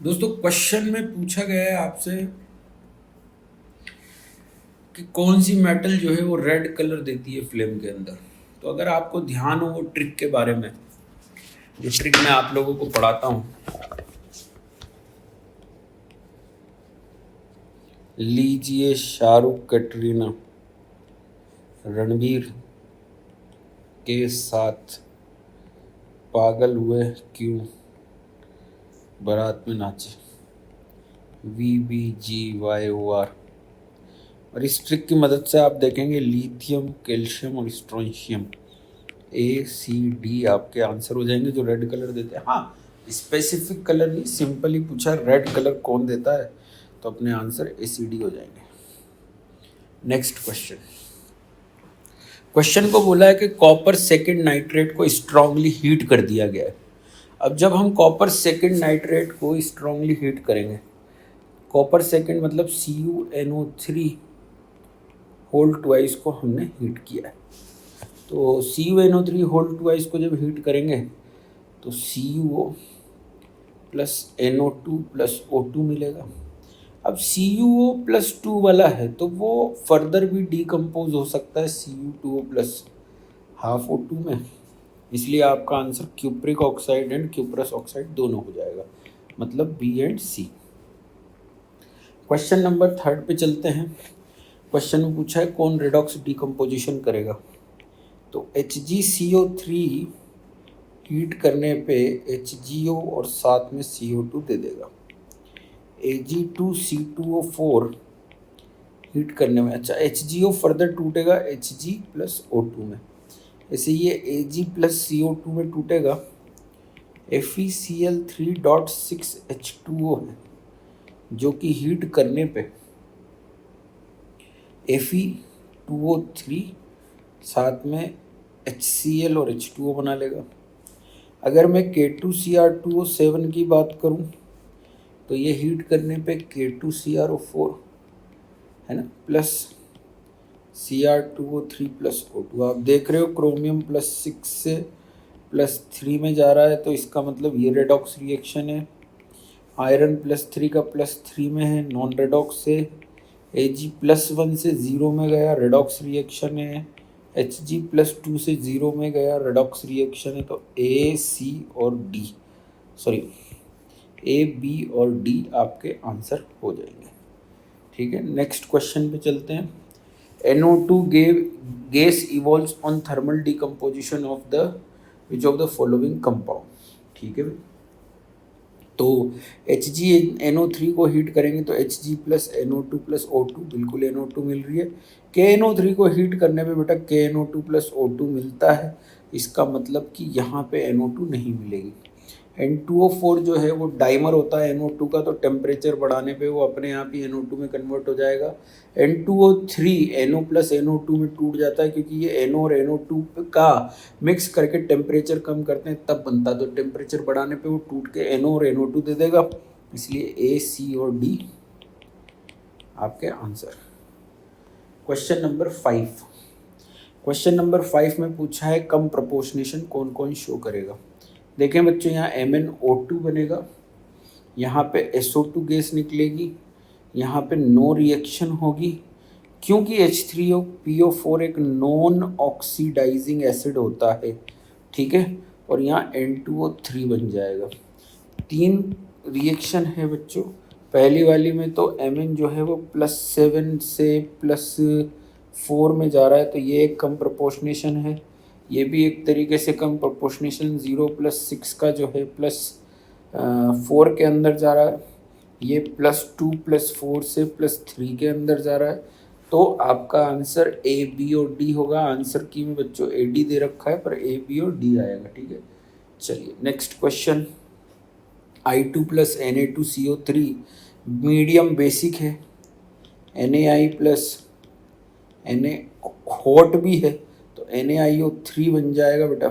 दोस्तों क्वेश्चन में पूछा गया है आपसे कि कौन सी मेटल जो है वो रेड कलर देती है फ्लेम के अंदर। तो अगर आपको ध्यान हो वो ट्रिक के बारे में, जो ट्रिक मैं आप लोगों को पढ़ाता हूँ, लीजिए शाहरुख कैटरीना रणबीर के साथ पागल हुए क्यों बारात में नाचे, VBGYOR। और इस ट्रिक की मदद से आप देखेंगे लिथियम, कैल्शियम और स्ट्रोंशियम, ACD आपके आंसर हो जाएंगे जो रेड कलर देते हैं। हाँ, स्पेसिफिक कलर नहीं, सिंपली पूछा रेड कलर कौन देता है, तो अपने आंसर ACD हो जाएंगे। Next question. क्वेश्चन को बोला है कि कॉपर सेकेंड नाइट्रेट को स्ट्रांगली हीट कर दिया गया है। अब जब हम कॉपर सेकेंड नाइट्रेट को स्ट्रांगली हीट करेंगे, कॉपर सेकेंड मतलब CuNO3 होल ट्वाइस को हमने हीट किया है। तो CuNO3 होल ट्वाइस को जब हीट करेंगे तो CuO plus NO2 plus O2 मिलेगा। अब CuO प्लस 2 वाला है तो वो फर्दर भी डिकम्पोज हो सकता है Cu2O प्लस हाफ O2 में, इसलिए आपका answer cupric oxide and cuprous oxide दोनों हो जाएगा, मतलब B and C। Question number 3 पे चलते हैं। क्वेश्चन में पूछा है कौन रेडॉक्स डिकम्पोजिशन करेगा। तो HgCO3 हीट करने पे HgO और साथ में CO2 दे देगा। Ag2C2O4 हीट करने में, अच्छा HgO फर्दर टूटेगा Hg प्लस O2 में, ऐसे ये Ag प्लस CO2 में टूटेगा, FeCl3.6H2O है जो कि हीट करने पे Fe2O3 साथ में HCl और H2O बना लेगा। अगर मैं K2Cr2O7 की बात करूं तो ये हीट करने पे K2CrO4 है ना, प्लस Cr2O3 प्लस O2। आप देख रहे हो क्रोमियम +6 से +3 में जा रहा है, तो इसका मतलब ये रेडॉक्स रिएक्शन है। आयरन +3 का +3 में है, नॉन रेडॉक्स है। Ag+1 से 0 में गया, रेडॉक्स रिएक्शन है। Hg+2 से 0 में गया, रेडॉक्स रिएक्शन है। तो A, C और D, सॉरी A, B और D आपके आंसर हो जाएंगे। ठीक है, नेक्स्ट क्वेश्चन पे चलते हैं। NO2 gas evolves on thermal decomposition of the which of the following compound. ठीक है भाई, तो HgNO3 को हीट करेंगे तो Hg plus NO2 plus O2, बिल्कुल NO2 मिल रही है। KNO3 को हीट करने पे बेटा KNO2 प्लस O2 मिलता है, इसका मतलब कि यहाँ पे NO2 नहीं मिलेगी। N2O4 जो है वो डाइमर होता है NO2 का, तो टेम्परेचर बढ़ाने पे वो अपने आप ही NO2 में कन्वर्ट हो जाएगा। N2O3 NO प्लस NO2 में टूट जाता है, क्योंकि ये NO और NO2 का मिक्स करके टेम्परेचर कम करते हैं तब बनता है, तो टेम्परेचर बढ़ाने पे वो टूट के NO और NO2 दे देगा, इसलिए A, C और D आपके answer. Question number 5। Question number 5 में पूछा है कम प्रोपोर्शनेशन कौन कौन शो करेगा। देखें बच्चों, यहाँ MnO2 बनेगा, यहाँ पे SO2 गैस निकलेगी, यहाँ पे नो रिएक्शन होगी, क्योंकि H3PO4 एक नॉन ऑक्सीडाइजिंग एसिड होता है। ठीक है, और यहाँ N2O3 बन जाएगा। 3 रिएक्शन है बच्चों। पहली वाली में तो Mn जो है वो +7 से +4 में जा रहा है, तो ये एक कम प्रोपोर्शनेशन है। ये भी एक तरीके से कम प्रोपोर्शनेशन 0 + 6 का जो है +4 के अंदर जा रहा है। ये +2 + 4 से +3 के अंदर जा रहा है, तो आपका आंसर A, B और D होगा। आंसर की में बच्चों AD दे रखा है, पर A, B और D आएगा। ठीक है, चलिए next question. I2 + Na2CO3 medium basic है, NaI + Na हॉट भी है, तो NaIO3 बन जाएगा बेटा।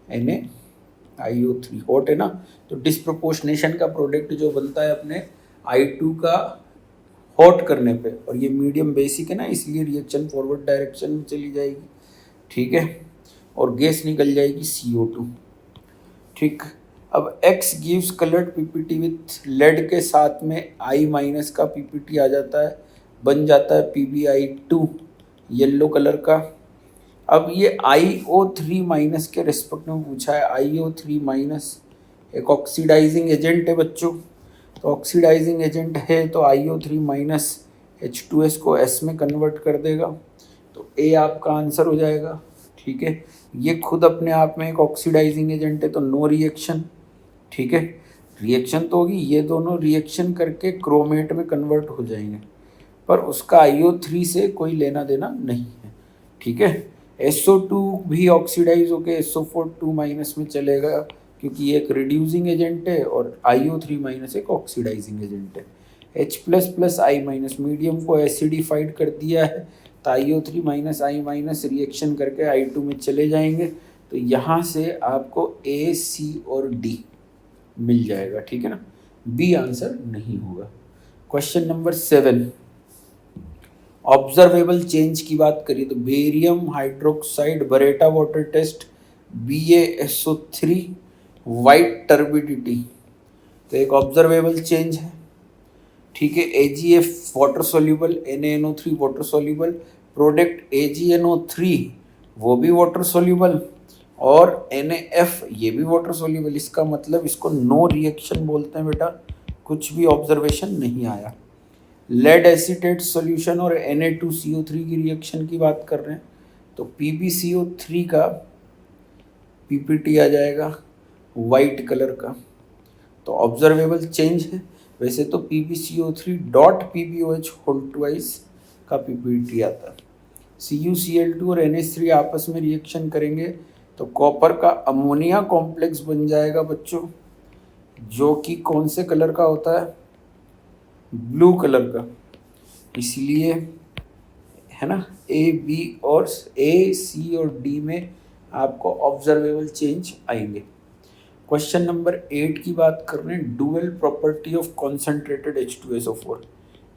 NaIO3 हॉट है ना, तो डिस्प्रोपोर्शनेशन का प्रोडक्ट जो बनता है अपने I2 का हॉट करने पे, और ये मीडियम बेसिक है ना, इसलिए रिएक्शन फॉरवर्ड डायरेक्शन में चली जाएगी। ठीक है, और गैस निकल जाएगी CO2। ठीक, अब X gives coloured PPT with lead के साथ में I माइनस का पीपीटी आ जाता है, बन जाता है PbI2 येलो कलर का। अब ये IO3 माइनस के रिस्पेक्ट में पूछा है। IO3 माइनस एक ऑक्सीडाइजिंग एजेंट है बच्चों, तो ऑक्सीडाइजिंग एजेंट है तो IO3 माइनस H2S को S में कन्वर्ट कर देगा, तो A आपका आंसर हो जाएगा। ठीक है, ये खुद अपने आप में एक ऑक्सीडाइजिंग एजेंट है तो नो रिएक्शन। ठीक है, रिएक्शन तो होगी, ये दोनों रिएक्शन करके क्रोमेट में कन्वर्ट हो जाएंगे, पर उसका IO3 से कोई लेना देना नहीं है। ठीक है, SO2 भी ऑक्सीडाइज होकर SO4 2 माइनस में चलेगा, क्योंकि ये एक रिड्यूसिंग एजेंट है और IO3 माइनस एक ऑक्सीडाइजिंग एजेंट है। H plus plus I minus medium को एसिडिफाइड कर दिया है, तो IO3 minus I minus reaction करके I2 में चले जाएंगे, तो यहाँ से आपको A, C और D मिल जाएगा। ठीक है ना, B आंसर नहीं होगा। क्वेश्चन नंबर 7, ऑब्जर्वेबल चेंज की बात करिए तो barium hydroxide baryta water test BaSO3 white turbidity, तो एक ऑब्जर्वेबल चेंज है। ठीक है, AgF water soluble, NaNO3 water soluble, product AgNO3 वो भी वाटर सोल्यूबल, और NaF ये भी वाटर सोल्यूबल। इसका मतलब इसको नो रिएक्शन बोलते हैं बेटा, कुछ भी ऑब्जर्वेशन नहीं आया। लेड एसीटेट सॉल्यूशन और Na2CO3 की रिएक्शन की बात कर रहे हैं, तो PbCO3 का पीपीटी आ जाएगा वाइट कलर का, तो ऑब्जर्वेबल चेंज है। वैसे तो PbCO3 dot PbOH whole twice का पीपीटी आता है। CuCl2 और NH3 आपस में रिएक्शन करेंगे तो कॉपर का अमोनिया कॉम्प्लेक्स बन जाएगा बच्चों, जो कि कौन से कलर का होता है, ब्लू कलर का, इसलिए है ना A, B और A, C और D में आपको ऑब्जर्वेबल चेंज आएंगे। क्वेश्चन नंबर 8 की बात कर रहे हैं, dual property of concentrated H2SO4।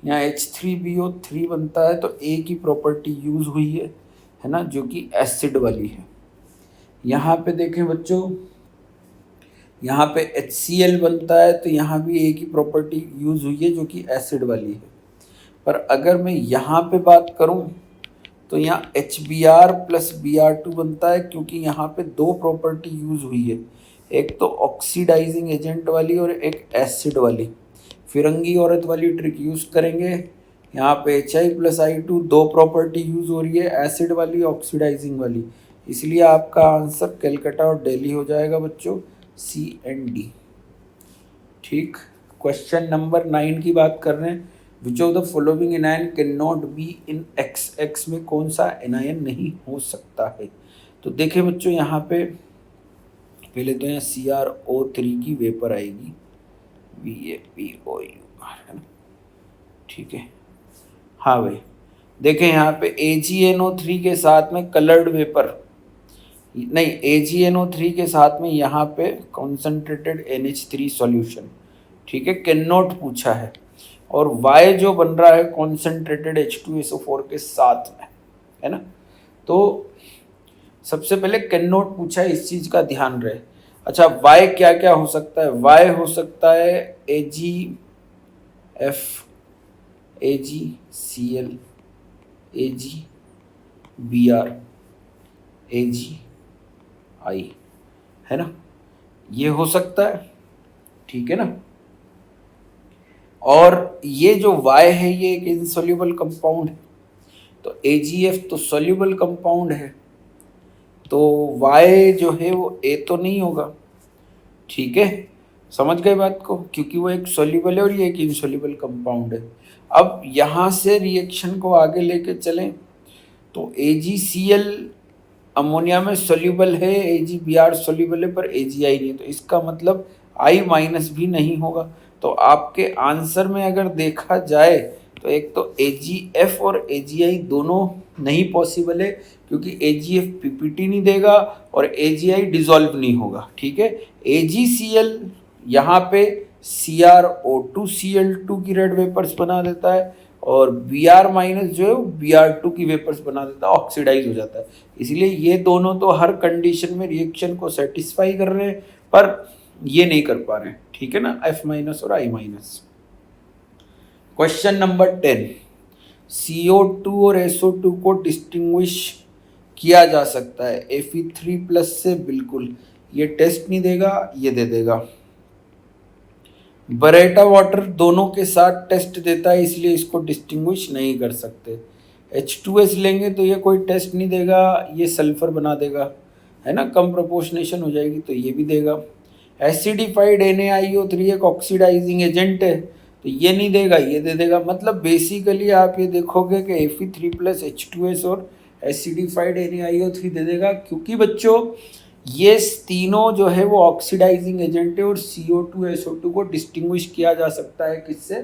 यहाँ H3BO3 बनता है तो A की प्रॉपर्टी यूज हुई है ना, जो कि एसिड वाली है। यहाँ पे देखें बच्चों, यहाँ पे HCl बनता है तो यहाँ भी A की प्रॉपर्टी यूज हुई है जो कि एसिड वाली है। पर अगर मैं यहाँ पे बात करूँ तो यहाँ HBr प्लस Br2 बनता है, क्योंकि यहाँ पे दो प्रॉपर्टी यूज हुई है, एक तो ऑक्सीडाइजिंग एजेंट वाली और एक एसिड वाली। फिरंगी औरत वाली ट्रिक यूज करेंगे, यहाँ पे HI प्लस I2 दो प्रॉपर्टी यूज हो रही है, एसिड वाली ऑक्सीडाइजिंग वाली, इसलिए आपका आंसर कलकत्ता और दिल्ली हो जाएगा बच्चों, C एंड D। ठीक, क्वेश्चन नंबर 9 की बात कर रहे हैं, which of the following anion can not be in X, X में कौन सा एनायन नहीं हो सकता है। तो देखें बच्चों, यहाँ पे पहले तो यहाँ CrO3 की वेपर आएगी, VaPOU, है ना। ठीक है, हाँ भाई, देखें यहाँ पे AgNO3 के साथ में कलर्ड वेपर नहीं, AgNO3 के साथ में यहाँ पे कॉन्सेंट्रेटेड NH3 सॉल्यूशन। ठीक है, कैन नॉट पूछा है, और Y जो बन रहा है कॉन्सेंट्रेटेड H2SO4 के साथ में, है ना। तो सबसे पहले कैन नॉट पूछा है, इस चीज़ का ध्यान रहे। अच्छा, Y क्या क्या हो सकता है, Y हो सकता है AgF, AgCl, AgBr, AgI, है ना, ये हो सकता है। ठीक है ना, और ये जो Y है ये एक इनसॉल्युबल कंपाउंड है, तो AgF तो सॉल्युबल कंपाउंड है, तो Y जो है वो A तो नहीं होगा। ठीक है, समझ गए बात को, क्योंकि वो एक सॉल्युबल है और ये एक इनसॉल्युबल कंपाउंड है। अब यहाँ से रिएक्शन को आगे लेके चलें तो AgCl अमोनिया में सॉल्युबल है, AgBr सॉल्युबल है, पर AgI नहीं, तो इसका मतलब I माइनस भी नहीं होगा। तो आपके आंसर में अगर देखा जाए तो एक तो AgF और AgI दोनों नहीं पॉसिबल है, क्योंकि AgF पीपीटी नहीं देगा और AgI डिसॉल्व नहीं होगा। ठीक है, AgCl यहाँ पे CrO2Cl2 की रेड वेपर्स बना देता है, और Br माइनस जो है वो Br2 की वेपर्स बना देता है, ऑक्सीडाइज हो जाता है। इसलिए ये दोनों तो हर कंडीशन में रिएक्शन को सेटिस्फाई कर रहे हैं, पर ये नहीं कर पा रहे हैं, ठीक है ना, F माइनस और I minus. Question number 10, CO2 और SO2 को डिस्टिंग्विश किया जा सकता है Fe3+ से, बिल्कुल। ये टेस्ट नहीं देगा, ये दे देगा। बरेटा वाटर दोनों के साथ टेस्ट देता है, इसलिए इसको डिस्टिंग्विश नहीं कर सकते। H2S लेंगे तो ये कोई टेस्ट नहीं देगा, ये सल्फर बना देगा, है ना, कम प्रोपोर्शनेशन हो जाएगी, तो ये भी देगा। एसिडिफाइड NaIO3 एक ऑक्सीडाइजिंग एजेंट है, तो ये नहीं देगा, ये दे देगा। मतलब बेसिकली आप ये देखोगे कि Fe3+ H2S और एसिडिफाइड NaIO3 दे देगा, क्योंकि बच्चों ये तीनों जो है वो ऑक्सीडाइजिंग एजेंट है और CO2 SO2 को डिस्टिंग्विश किया जा सकता है किससे,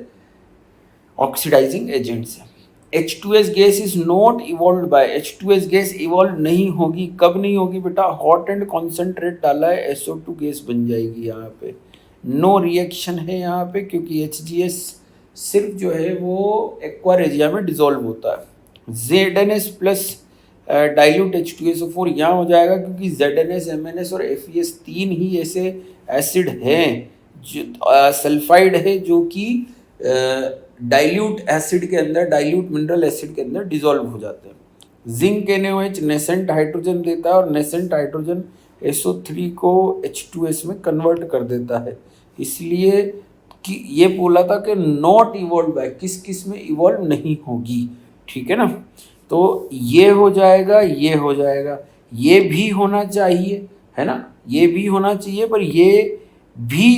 ऑक्सीडाइजिंग एजेंट से। H2S gas is not evolve bye, H2S gas evolve नहीं होगी, कब नहीं होगी बेटा, हॉट एंड कॉन्सेंट्रेट डाला है SO2 गैस बन जाएगी यहाँ पे। नो रिएक्शन है यहाँ पे, क्योंकि HGS सिर्फ जो है वो एक्वा रेजिया में डिजोल्व होता है। ZNS प्लस डाइल्यूट H2SO4 यहाँ हो जाएगा, क्योंकि ZNS MNS और FES तीन ही ऐसे एसिड हैं जो सल्फाइड है, जो कि डाइल्यूट एसिड के अंदर, डाइल्यूट मिनरल एसिड के अंदर डिजोल्व हो जाते हैं। जिंक NaOH नेसेंट हाइड्रोजन देता है और नेसेंट हाइड्रोजन SO3 को H2S में कन्वर्ट कर देता है, इसलिए कि ये बोला था कि नॉट इवॉल्व बाय, किस किस में इवॉल्व नहीं होगी, ठीक है ना। तो ये हो जाएगा, ये हो जाएगा, ये भी होना चाहिए, है ना, ये भी होना चाहिए, पर ये भी,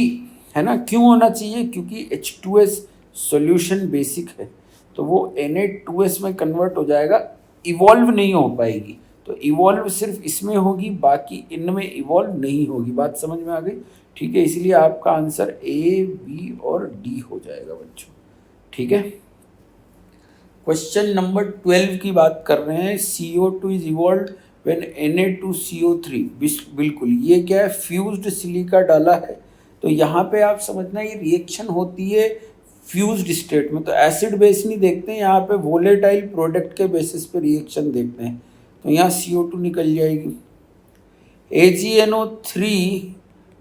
है ना, क्यों होना चाहिए, क्योंकि H2S सॉल्यूशन बेसिक है, तो वो Na2S में कन्वर्ट हो जाएगा, इवॉल्व नहीं हो पाएगी। तो इवॉल्व सिर्फ इसमें होगी, बाकी इनमें इवॉल्व नहीं होगी। बात समझ में आ गई, ठीक है। इसलिए आपका आंसर A, B और D हो जाएगा बच्चों, ठीक है। क्वेश्चन नंबर 12 की बात कर रहे हैं, CO2 is evolve when Na2CO3, बिल्कुल। ये क्या है, फ्यूज्ड सिलिका डाला है, तो यहाँ पे आप समझना ये रिएक्शन होती है फ्यूज्ड स्टेट में, तो एसिड बेस नहीं देखते हैं, यहाँ पे वोलेटाइल प्रोडक्ट के बेसिस पे रिएक्शन देखते हैं। तो यहाँ CO2 निकल जाएगी। AgNO3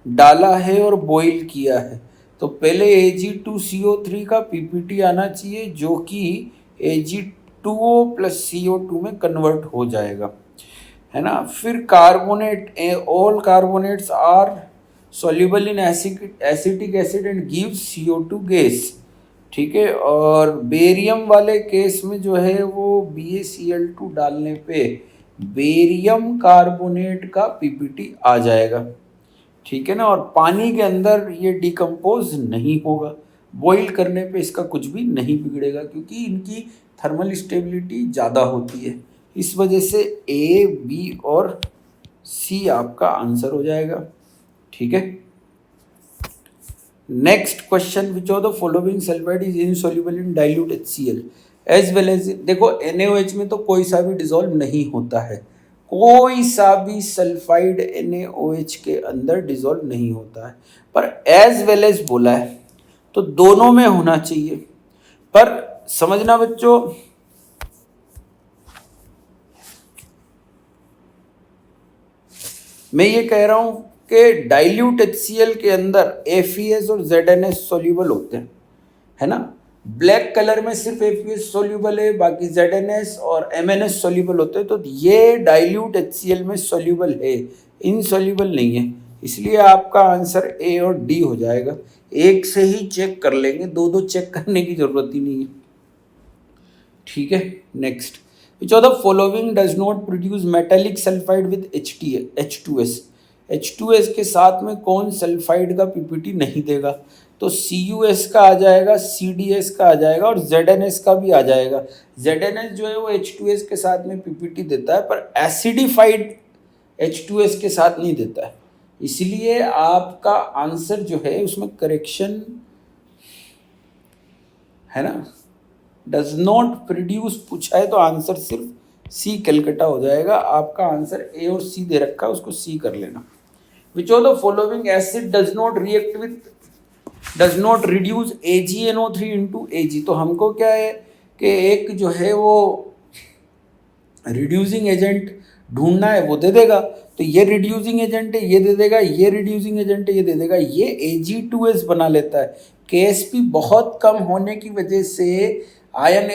डाला है और बॉईल किया है, तो पहले Ag2CO3 का PPT आना चाहिए, जो कि Ag2O + CO2 में कन्वर्ट हो जाएगा, है ना। फिर carbonate, all carbonates are soluble in acetic acid and gives CO2 gas, ठीक है। और बेरियम वाले केस में जो है वो BaCl2 डालने पे बेरियम कार्बोनेट का PPT आ जाएगा, ठीक है ना। और पानी के अंदर ये डिकम्पोज नहीं होगा, बॉईल करने पे इसका कुछ भी नहीं बिगड़ेगा, क्योंकि इनकी थर्मल स्टेबिलिटी ज़्यादा होती है। इस वजह से A, B और C आपका आंसर हो जाएगा, ठीक है। Next question, which of the following sulphide is insoluble in dilute HCl as well as, देखो NaOH में तो कोई सा भी डिसॉल्व नहीं होता है, कोई सा भी सल्फाइड NaOH के अंदर डिसॉल्व नहीं होता है, पर एज वेल एज बोला है तो दोनों में होना चाहिए। पर समझना बच्चों, मैं ये कह रहा हूं कि डाइल्यूट HCl के अंदर FeS और ZNS सोल्यूबल होते हैं, है ना। ब्लैक कलर में सिर्फ FeS सोल्यूबल है, बाकी ZNS और MNS सोल्यूबल होते हैं। तो ये डाइल्यूट HCl में सोल्यूबल है, इनसोल्यूबल नहीं है, इसलिए आपका आंसर A और D हो जाएगा। एक से ही चेक कर लेंगे, दो दो चेक करने की जरूरत ही नहीं है, ठीक है। Next, which of the following does not produce metallic sulphide with H2S, H2S के साथ में कौन सल्फाइड का PPT नहीं देगा, तो CuS का आ जाएगा, CDS का आ जाएगा और ZNS का भी आ जाएगा। ZNS जो है वो H2S के साथ में PPT देता है, पर एसिडिफाइड H2S के साथ नहीं देता है, इसलिए आपका आंसर जो है उसमें करेक्शन है ना, डज नॉट प्रोड्यूस पूछा है तो आंसर सिर्फ C कलकत्ता हो जाएगा। आपका आंसर A और C दे रखा है, उसको C कर लेना। विच of the following acid does not react with, does not reduce AgNO3 into Ag, तो हमको क्या है कि एक जो है वो रिड्यूसिंग एजेंट ढूंढना है, वो दे देगा। तो ये रिड्यूसिंग एजेंट है, ये दे देगा, ये रिड्यूसिंग एजेंट है, ये दे देगा, ये Ag2S बना लेता है। Ksp बहुत कम होने की वजह से आयन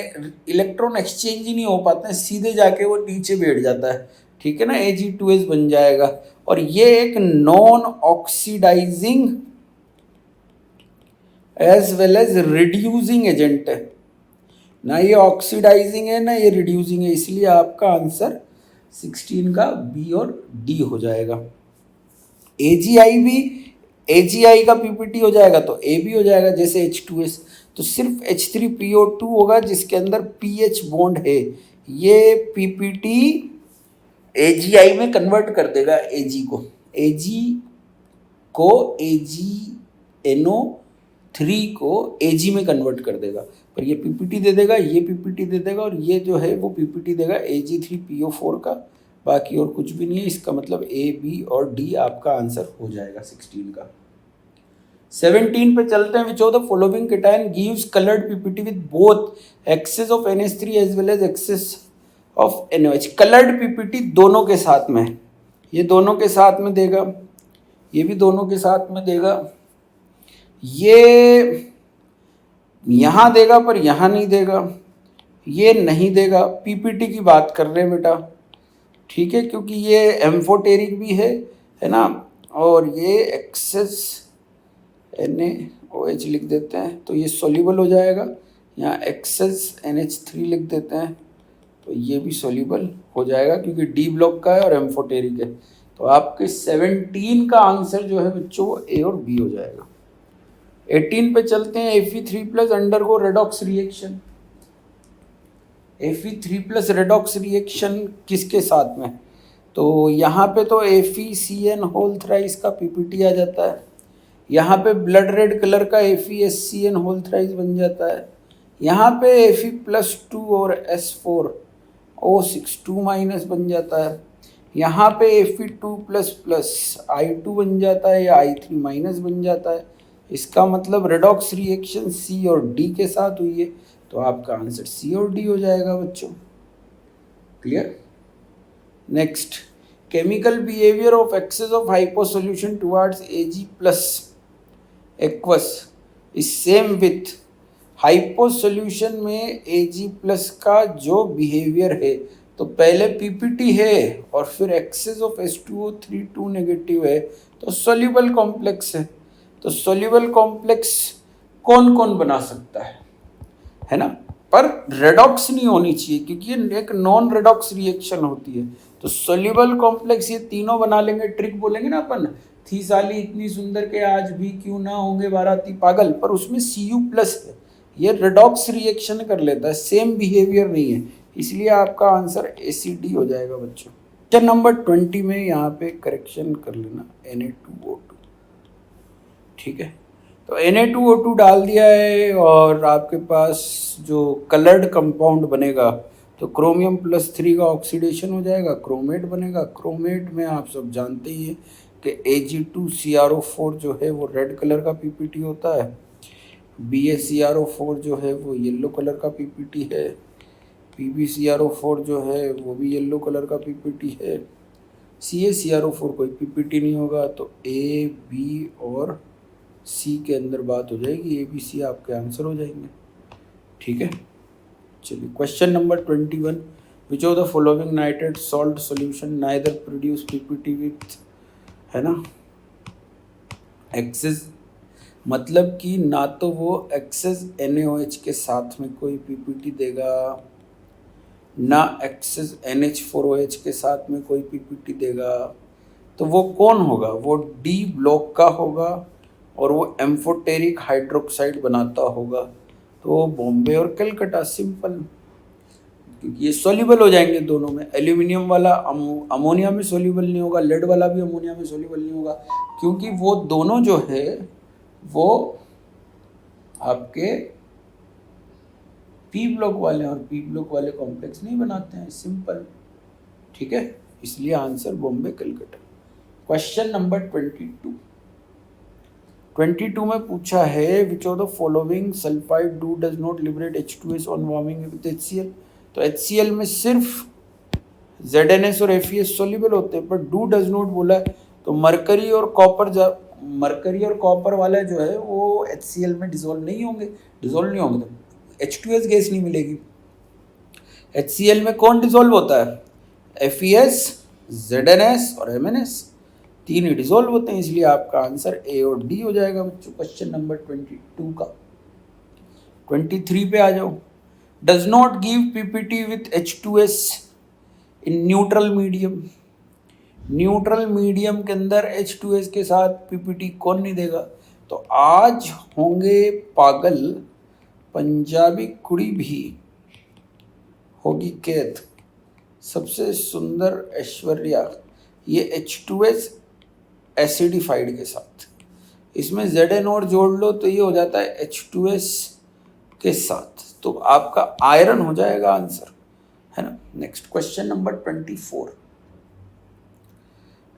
इलेक्ट्रॉन एक्सचेंज ही नहीं हो पाते हैं, सीधे जाके वो नीचे बैठ जाता है, ठीक है ना, Ag2S बन जाएगा। और ये एक non oxidising as well as reducing agent है, ना ये ऑक्सीडाइजिंग है ना ये रिड्यूसिंग है, इसलिए आपका आंसर 16 का बी और डी हो जाएगा। AgI का पीपीटी हो जाएगा तो ए भी हो जाएगा, जैसे H2S, तो सिर्फ H3PO2 होगा जिसके अंदर PH बॉन्ड है, ये पीपीटी AgI में कन्वर्ट कर देगा, Ag को AgNO3 को Ag में कन्वर्ट कर देगा, पर ये पीपीटी दे देगा, ये पीपीटी दे देगा, और ये जो है वो पीपीटी देगा Ag3PO4 का, बाकी और कुछ भी नहीं है। इसका मतलब ए, बी और डी आपका आंसर हो जाएगा 16 का। 17 पे चलते हैं। Which of the following cation gives coloured PPT with both excess of NH3 as well as excess of NOH। Coloured PPT दोनों के साथ में, ये दोनों के साथ में देगा, ये भी दोनों के साथ में देगा, ये यहाँ देगा पर यहाँ नहीं देगा, ये नहीं देगा। पीपीटी की बात कर रहे हैं बेटा, ठीक है, क्योंकि ये एम्फोटेरिक भी है ना, और ये एक्सेस NaOH लिख देते हैं तो ये सॉल्युबल हो जाएगा, यहाँ एक्सेस NH3 लिख देते हैं तो ये भी सॉल्युबल हो जाएगा, क्योंकि डी ब्लॉक का है और एम्फोटेरिक है। तो आपके 17 का आंसर जो है बच्चों वो ए और बी हो जाएगा। 18 पे चलते हैं। Fe3+ undergo redox reaction. Fe3+ redox reaction किसके साथ में, तो यहाँ पे तो FeCN होल थ्राइस का पीपीटी आ जाता है, यहाँ पे ब्लड रेड कलर का FeSCN होल थ्राइस बन जाता है, यहाँ पे Fe+2 और S4O6 2- बन जाता है, यहाँ पे Fe2++ I2 बन जाता है या I3- बन जाता है। इसका मतलब रेडॉक्स रिएक्शन C और D के साथ हुई है, तो आपका आंसर C और D हो जाएगा बच्चों। Clear. Next, chemical behaviour of excess of hypo solution towards Ag+ aqueous is same with hypo solution में Ag+ का जो बिहेवियर है, तो पहले पीपीटी है और फिर एक्सेस ऑफ H2O3 2 नेगेटिव है, तो सॉल्युबल कॉम्प्लेक्स है। तो सॉल्युबल कॉम्प्लेक्स कौन कौन बना सकता है ना, पर रेडॉक्स नहीं होनी चाहिए, क्योंकि ये एक नॉन रेडॉक्स रिएक्शन होती है। तो सॉल्युबल कॉम्प्लेक्स ये तीनों बना लेंगे, ट्रिक बोलेंगे ना अपन, थी साली इतनी सुंदर के आज भी क्यों ना होंगे बाराती पागल, पर उसमें Cu+ है, ये रेडॉक्स रिएक्शन कर लेता है, सेम बिहेवियर नहीं है, इसलिए आपका आंसर ACD हो जाएगा बच्चों। क्वेश्चन नंबर 20 में यहाँ पे करेक्शन कर लेना, Na2O2, ठीक है। तो Na2O2 डाल दिया है, और आपके पास जो कलर्ड कंपाउंड बनेगा तो क्रोमियम+3 का ऑक्सीडेशन हो जाएगा, क्रोमेट बनेगा। क्रोमेट में आप सब जानते ही हैं कि Ag2CrO4 जो है वो रेड कलर का पीपीटी होता है, BaCrO4 जो है वो येलो कलर का पीपीटी है, PbCrO4 जो है वो भी येलो कलर का पीपीटी है, CaCrO4 कोई पीपीटी नहीं होगा, तो A, B और C के अंदर बात हो जाएगी, ABC आपके आंसर हो जाएंगे, ठीक है। चलिए question number 21, which of the following nitrate salt solution neither produce PPT with, है ना, एक्सेस, मतलब कि ना तो वो एक्सेस NaOH के साथ में कोई पीपीटी देगा, ना एक्सेस NH4OH के साथ में कोई पीपीटी देगा, तो वो कौन होगा, वो डी ब्लॉक का होगा और वो एम्फोटेरिक हाइड्रोक्साइड बनाता होगा, तो बॉम्बे और कलकत्ता, सिंपल, क्योंकि ये सॉल्युबल हो जाएंगे दोनों में। एल्यूमिनियम वाला अमोनिया में सॉल्युबल नहीं होगा, लेड वाला भी अमोनिया में सॉल्युबल नहीं होगा, क्योंकि वो दोनों जो है वो आपके पी ब्लॉक वाले, और पी ब्लॉक वाले कॉम्प्लेक्स नहीं बनाते हैं, सिंपल, ठीक है, इसलिए answer Bombay Calcutta. Question number 22 में पूछा है, विच of the following sulphide do does not liberate H2S on warming with HCl। तो HCl में सिर्फ ZnS और FeS सोल्यूबल होते हैं, पर डू डज नॉट बोला है, तो मरकरी और कॉपर वाला जो है वो HCl में डिजोल्व नहीं होंगे तो H2S गैस नहीं मिलेगी। HCl में कौन डिजोल्व होता है? FeS, ZnS और MnS, तीन ही डिजोल्व होते हैं, इसलिए आपका आंसर A और D हो जाएगा बच्चों। क्वेश्चन नंबर 22 का। 23 पे आ जाओ। Does not give PPT with H2S in neutral medium. Neutral medium के अंदर H2S के साथ PPT कौन नहीं देगा? तो आज होंगे पागल पंजाबी कुड़ी भी होगी कैद, सबसे सुंदर ऐश्वर्या, ये H2S एसिडिफाइड के साथ, इसमें ZnO जोड़ लो तो ये हो जाता है H2S के साथ, तो आपका आयरन हो जाएगा आंसर, है ना। Next question number 24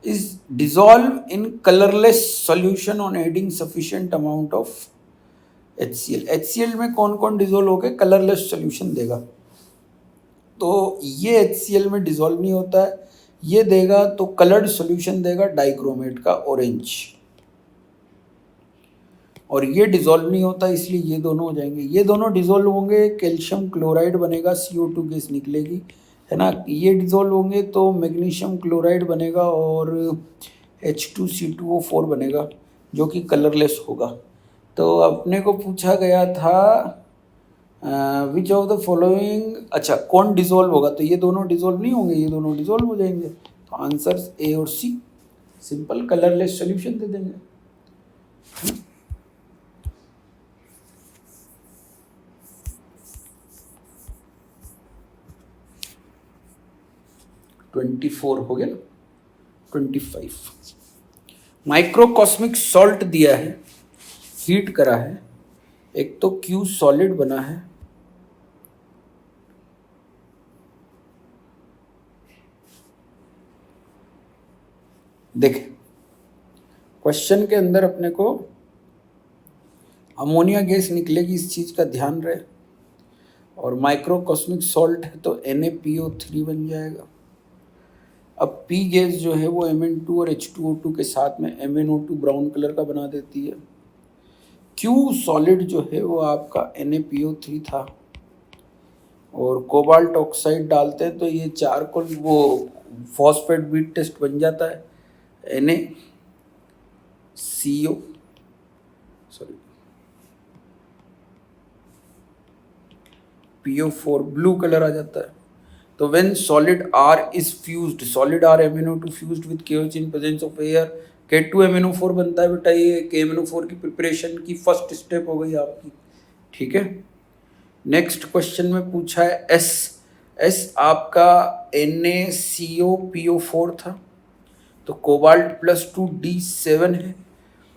is dissolve in colourless solution on adding sufficient amount of HCl। HCl में कौन कौन डिसॉल्व होके कलरलेस सॉल्यूशन देगा? तो ये HCl में डिसॉल्व नहीं होता है, ये देगा तो कलर्ड सॉल्यूशन देगा डाइक्रोमेट का ऑरेंज, और ये डिसॉल्व नहीं होता इसलिए ये दोनों हो जाएंगे। ये दोनों डिसॉल्व होंगे, कैल्शियम क्लोराइड बनेगा, CO2 गैस निकलेगी, है ना। ये डिसॉल्व होंगे तो मैग्नीशियम क्लोराइड बनेगा और H2C2O4 बनेगा, जो कि कलरलेस होगा। तो अपने को पूछा गया था विच ऑफ द फॉलोइंग, अच्छा कौन डिसॉल्व होगा, तो ये दोनों डिसॉल्व नहीं होंगे, ये दोनों डिसॉल्व हो जाएंगे, तो आंसर A और C, सिंपल कलरलेस सॉल्यूशन दे देंगे। 24 हो गया ना। 25 माइक्रोकॉस्मिक सॉल्ट दिया है, हीट करा है, एक तो Q सॉलिड बना है, देखें क्वेश्चन के अंदर अपने को अमोनिया गैस निकलेगी, इस चीज का ध्यान रहे, और माइक्रोकॉस्मिक सॉल्ट है तो NaPO3 बन जाएगा। अब P गैस जो है वो Mn2 और H2O2 के साथ में MnO2 ब्राउन कलर का बना देती है। Q सॉलिड जो है वो आपका NaPO3 था, और कोबाल्ट ऑक्साइड डालते हैं तो ये चारकोल वो फॉस्फेट बीट टेस्ट बन जाता है, NaCO PO4 ब्लू कलर आ जाता है। तो when solid R is fused, solid R MnO2 fused with KOH in presence of air, K2MnO4 बनता है बेटा। ये KMnO4 की प्रिपरेशन की फर्स्ट स्टेप हो गई आपकी, ठीक है। नेक्स्ट क्वेश्चन में पूछा है S आपका NaCO PO4 था, तो कोबाल्ट +2 D7 है,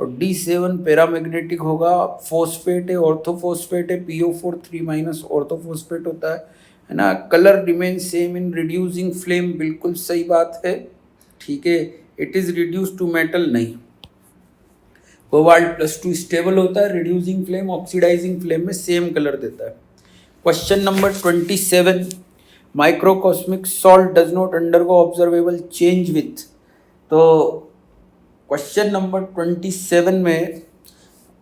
और D7 पैरामैग्नेटिक होगा, फॉस्फेट है, ऑर्थोफॉस्फेट है, PO4 3- ऑर्थोफॉस्फेट होता है ना। Colour remain same in reducing flame, बिल्कुल सही बात है, ठीक है। It is reduce to metal नहीं, कोबाल्ट +2 स्टेबल होता है, रिड्यूसिंग फ्लेम ऑक्सीडाइजिंग फ्लेम में सेम कलर देता है। Question number 27 microcosmic salt does not undergo observable change with, तो क्वेश्चन नंबर 27 में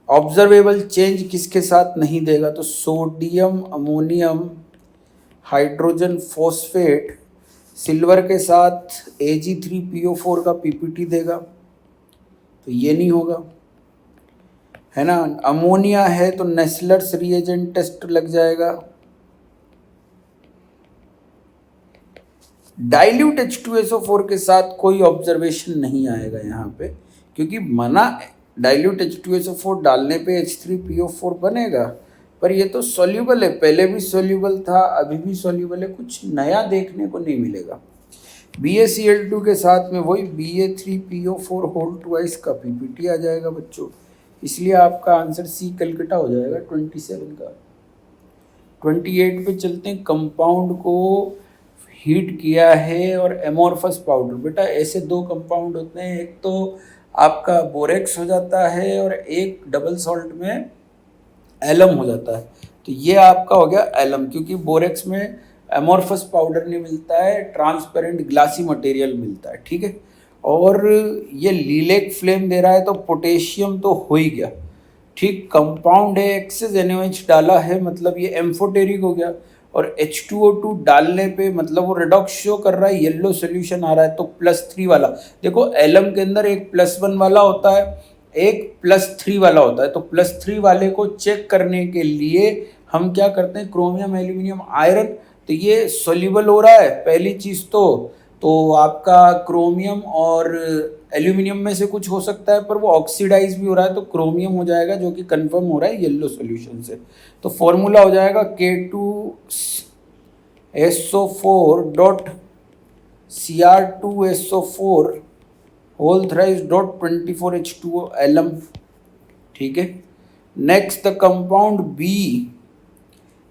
ऑब्जर्वेबल चेंज किसके साथ नहीं देगा, तो sodium ammonium hydrogen phosphate silver के साथ Ag3PO4 का PPT देगा, तो ये नहीं होगा, है ना। अमोनिया है तो नेस्लर्स रिएजेंट टेस्ट लग जाएगा। डाइल्यूट H2SO4 के साथ कोई ऑब्जर्वेशन नहीं आएगा यहाँ पे, क्योंकि मना डाइल्यूट H2SO4 डालने पे H3PO4 बनेगा, पर ये तो सॉल्यूबल है, पहले भी सॉल्यूबल था, अभी भी सॉल्यूबल है, कुछ नया देखने को नहीं मिलेगा। BaCl2 के साथ में वही Ba3PO4 होल ट्वाइस का PPT आ जाएगा बच्चों, इसलिए आपका आंसर C कलकत्ता हो जाएगा 27 का। 28 पे चलते हैं। कंपाउंड को हीट किया है और एमोर्फस पाउडर, बेटा ऐसे दो कंपाउंड होते हैं, एक तो आपका बोरेक्स हो जाता है और एक डबल सॉल्ट में एलम हो जाता है, तो ये आपका हो गया एलम, क्योंकि बोरेक्स में एमोर्फस पाउडर नहीं मिलता है, ट्रांसपेरेंट ग्लासी मटेरियल मिलता है, ठीक है। और ये लीलेक फ्लेम दे रहा है तो पोटेशियम तो हो ही गया, ठीक। कंपाउंड है, एक्सेस NaOH डाला है, मतलब ये एम्फोटेरिक हो गया। और H2O2 डालने पे मतलब वो रिडॉक्स शो कर रहा है, येलो सोल्यूशन आ रहा है, तो +3 वाला। देखो एलम के अंदर एक +1 वाला होता है, एक +3 वाला होता है, तो +3 वाले को चेक करने के लिए हम क्या करते हैं, क्रोमियम, एल्यूमिनियम, आयरन, तो ये सोल्यूबल हो रहा है पहली चीज़। तो आपका क्रोमियम और एल्यूमिनियम में से कुछ हो सकता है, पर वो ऑक्सीडाइज भी हो रहा है, तो क्रोमियम हो जाएगा, जो कि कंफर्म हो रहा है येलो सॉल्यूशन से। तो फॉर्मूला हो जाएगा K2SO4 dot Cr2SO4 whole thrice dot 24H2O alum, ठीक है। नेक्स्ट द कंपाउंड बी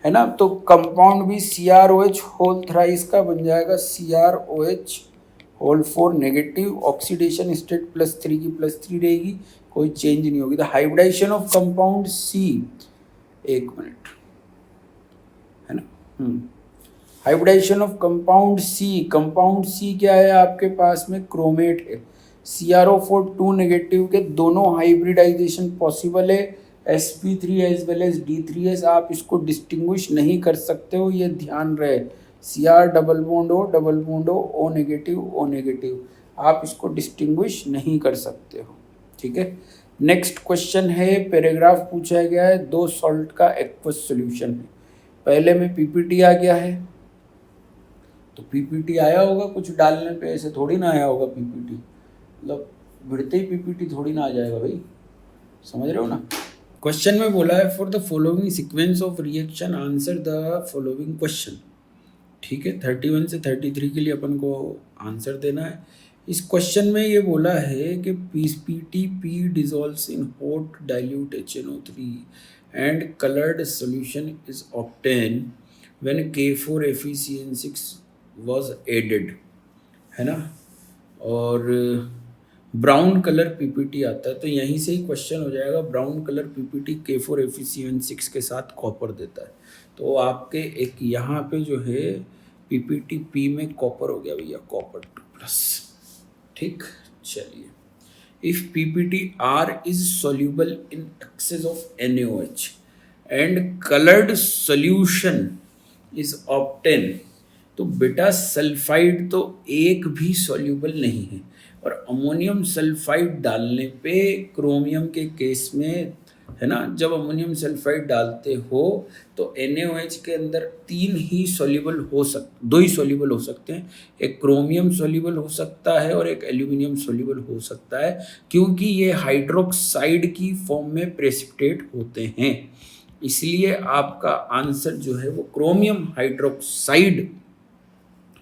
है ना, तो कंपाउंड भी CrOH होल थ्राइस का बन जाएगा CrOH whole 4 negative, oxidation state +3 की +3 रहेगी, कोई चेंज नहीं होगी। The hybridisation of compound C, एक मिनट, है ना, हाइब्रिडाइजेशन ऑफ कंपाउंड सी क्या है आपके पास में, क्रोमेट है। CrO4 2 नेगेटिव के दोनों हाइब्रिडाइजेशन पॉसिबल है, sp3 as well as D3S। आप इसको डिस्टिंग्विश नहीं कर सकते हो, ये ध्यान रहे। Cr double bond O negative O negative, आप इसको डिस्टिंग्विश नहीं कर सकते हो, ठीक है। नेक्स्ट क्वेश्चन है, पैराग्राफ पूछा गया है, 2 सॉल्ट का एक्वस सॉल्यूशन है। पहले में PPT आ गया है, तो PPT आया होगा कुछ डालने पे, ऐसे थोड़ी ना आया होगा PPT, मतलब भिड़ते ही PPT थोड़ी ना आ जाएगा भाई, समझ रहे हो ना। क्वेश्चन में बोला है for the following sequence of reaction answer the following question, ठीक है। 31 से 33 के लिए अपन को आंसर देना है। इस क्वेश्चन में ये बोला है कि PTP dissolves in hot dilute HNO3 and coloured solution is obtain when K4FeCN6 was added, है ना। और ब्राउन कलर PPT आता है, तो यहीं से ही क्वेश्चन हो जाएगा। ब्राउन कलर PPT K4FeCN6 के साथ कॉपर देता है, तो आपके एक यहाँ पे जो है PPTP में कॉपर हो गया भैया, कॉपर 2+, ठीक। चलिए, if PPTR is soluble in excess of NaOH and coloured solution is obtain, तो बेटा सल्फाइड तो एक भी सोल्यूबल नहीं है, और अमोनियम सल्फाइड डालने पे क्रोमियम के केस में, है ना, जब अमोनियम सल्फाइड डालते हो तो NaOH के अंदर 2 ही सोल्यूबल हो सकते हैं, एक क्रोमियम सोल्यूबल हो सकता है और एक एल्यूमिनियम सोल्यूबल हो सकता है, क्योंकि ये हाइड्रोक्साइड की फॉर्म में प्रेसिपिटेट होते हैं। इसलिए आपका आंसर जो है वो क्रोमियम हाइड्रोक्साइड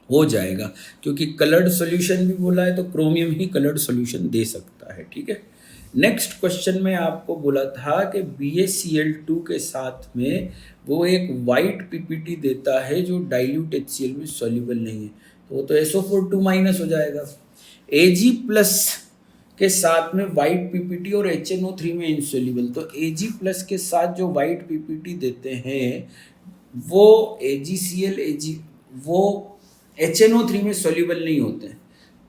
हो जाएगा, क्योंकि कलर्ड सॉल्यूशन भी बोला है तो क्रोमियम ही कलर्ड सॉल्यूशन दे सकता है, ठीक है। नेक्स्ट क्वेश्चन में आपको बोला था कि BaCl2 के साथ में वो एक वाइट PPT देता है जो डाइल्यूट HCl में सॉल्यूबल नहीं है, तो वो तो SO4 2- हो जाएगा। Ag+ के साथ में वाइट PPT और HNO3 में इनसोल्यूबल, तो Ag+ के साथ जो वाइट PPT देते हैं वो AgCl वो HNO3 में सोल्यूबल नहीं होते हैं,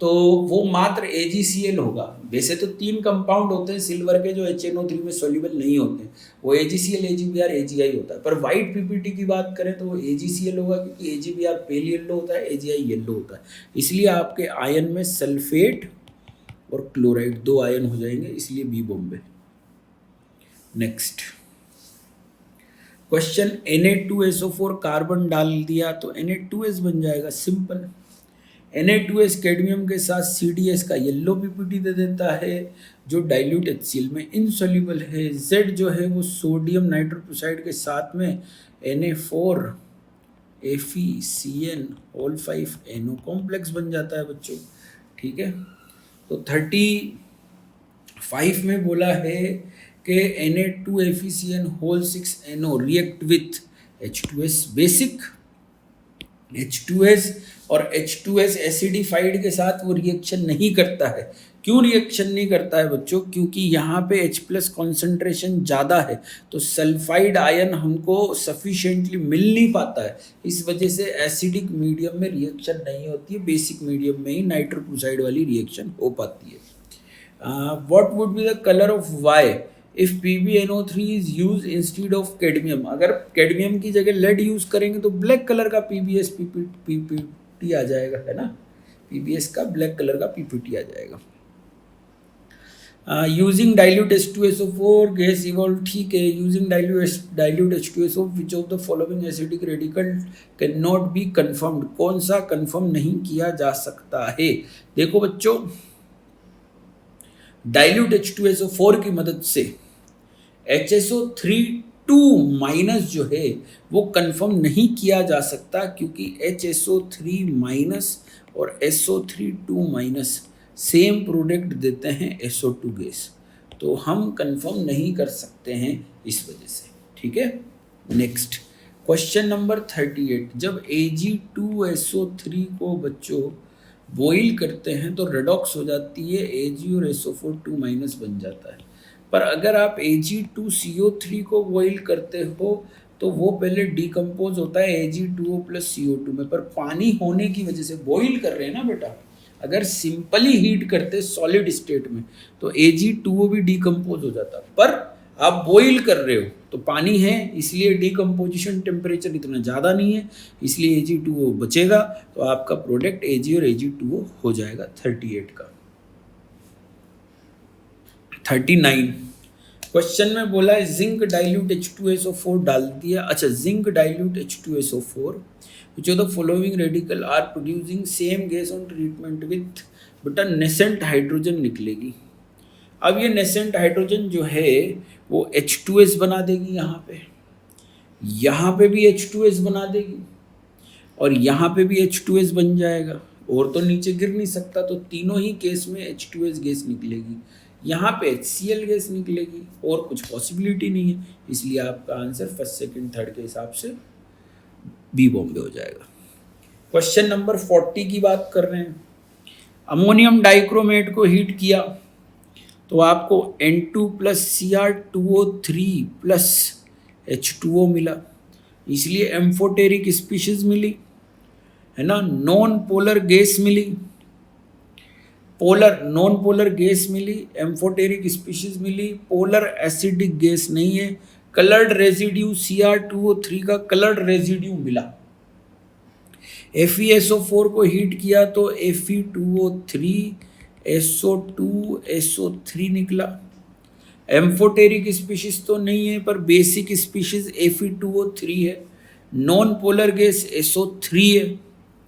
तो वो मात्र AgCl होगा। वैसे तो 3 कंपाउंड होते हैं सिल्वर के जो HNO3 में सोल्यूबल नहीं होते, वो AgCl, AgBr, AgI होता है। पर वाइट PPT की बात करें तो वो AgCl होगा, क्योंकि AgBr पेल येलो होता है, AgI येलो होता है। इसलिए आपके आयन में सल्फेट और क्लोराइड 2 आयन हो जाएंगे, इसलिए बी बॉम्बे। नेक्स्ट क्वेश्चन, Na2SO4 कार्बन डाल दिया तो Na2S बन जाएगा, सिंपल। Na2S कैडमियम के साथ CDS का येलो PPT दे देता है जो डाइल्यूट HCl में इनसोल्यूबल है। Z जो है वो सोडियम नाइट्रोक्साइड के साथ में Na4FeCN5NO कॉम्प्लेक्स बन जाता है बच्चों, ठीक है। तो 35 में बोला है कि Na2FeCN6NO react with H2S basic, H2S और H2S एसिडिफाइड के साथ वो रिएक्शन नहीं करता है, क्यों रिएक्शन नहीं करता है बच्चों? क्योंकि यहाँ पे H+ कॉन्सेंट्रेशन ज़्यादा है, तो सल्फाइड आयन हमको सफिशिएंटली मिल नहीं पाता है, इस वजह से एसिडिक मीडियम में रिएक्शन नहीं होती है, बेसिक मीडियम में ही नाइट्रोक्लोराइड वाली रिएक्शन हो पाती है। What would be the colour of Y if PbNO3 is use instead of cadmium? अगर कैडमियम की जगह लेड यूज करेंगे तो ब्लैक कलर का PbS-PPT आ जाएगा, है ना, PbS का ब्लैक कलर का PPT आ जाएगा। Using dilute H2SO4 gas evolve, ठीक है। Using dilute H2SO which of the following acidic radical can not be confirmed? कौन सा कन्फर्म नहीं किया जा सकता है? देखो बच्चों, डाइल्यूट H2SO4 की मदद से HSO3 माइनस जो है वो कंफर्म नहीं किया जा सकता, क्योंकि HSO3 माइनस और SO3 माइनस सेम प्रोडक्ट देते हैं SO2 गैस, तो हम कंफर्म नहीं कर सकते हैं इस वजह से, ठीक है। नेक्स्ट क्वेश्चन नंबर 38, जब Ag2SO3 को बच्चों बॉइल करते हैं तो रेडॉक्स हो जाती है, Ag और SO4 माइनस बन जाता है। पर अगर आप Ag2CO3 को बॉइल करते हो तो वो पहले डिकम्पोज होता है Ag2O + CO2 में, पर पानी होने की वजह से बॉइल कर रहे हैं ना बेटा, अगर सिंपली हीट करते सॉलिड स्टेट में तो Ag2O भी डिकम्पोज हो जाता, पर आप बॉइल कर रहे हो तो पानी है, इसलिए डिकम्पोजिशन टेम्परेचर इतना ज़्यादा नहीं है, इसलिए Ag2O बचेगा, तो आपका प्रोडक्ट Ag और Ag2O हो जाएगा 38 का। 39 क्वेश्चन में बोला है जिंक डाइल्यूट H2SO4 डाल दिया। अच्छा, zinc dilute H2SO4 which of the following radical are producing same gas on treatment with, बेटा नेसेंट हाइड्रोजन निकलेगी। अब ये नेसेंट हाइड्रोजन जो है वो H2S बना देगी, यहाँ पे भी H2S बना देगी और यहाँ पे भी H2S बन जाएगा, और तो नीचे गिर नहीं सकता, तो तीनों ही केस में H2S गैस निकलेगी, यहाँ पे HCl गैस निकलेगी, और कुछ पॉसिबिलिटी नहीं है, इसलिए आपका आंसर फर्स्ट सेकंड थर्ड के हिसाब से बी बॉम्बे हो जाएगा। क्वेश्चन नंबर 40 की बात कर रहे हैं। अमोनियम डाइक्रोमेट को हीट किया तो आपको N2 + Cr2O3 + H2O मिला, इसलिए एम्फोटेरिक स्पीशीज मिली, है ना, नॉन पोलर गैस मिली, नॉन पोलर गैस मिली, एम्फोटेरिक स्पीशीज मिली, पोलर एसिडिक गैस नहीं है, कलर्ड रेजिड्यू Cr2O3 का कलर्ड रेजिड्यू मिला। FeSO4 को हीट किया तो Fe2O3 SO2 SO3 निकला। एम्फोटेरिक स्पीशीज तो नहीं है, पर बेसिक स्पीशीज Fe2O3 है, नॉन पोलर गैस SO3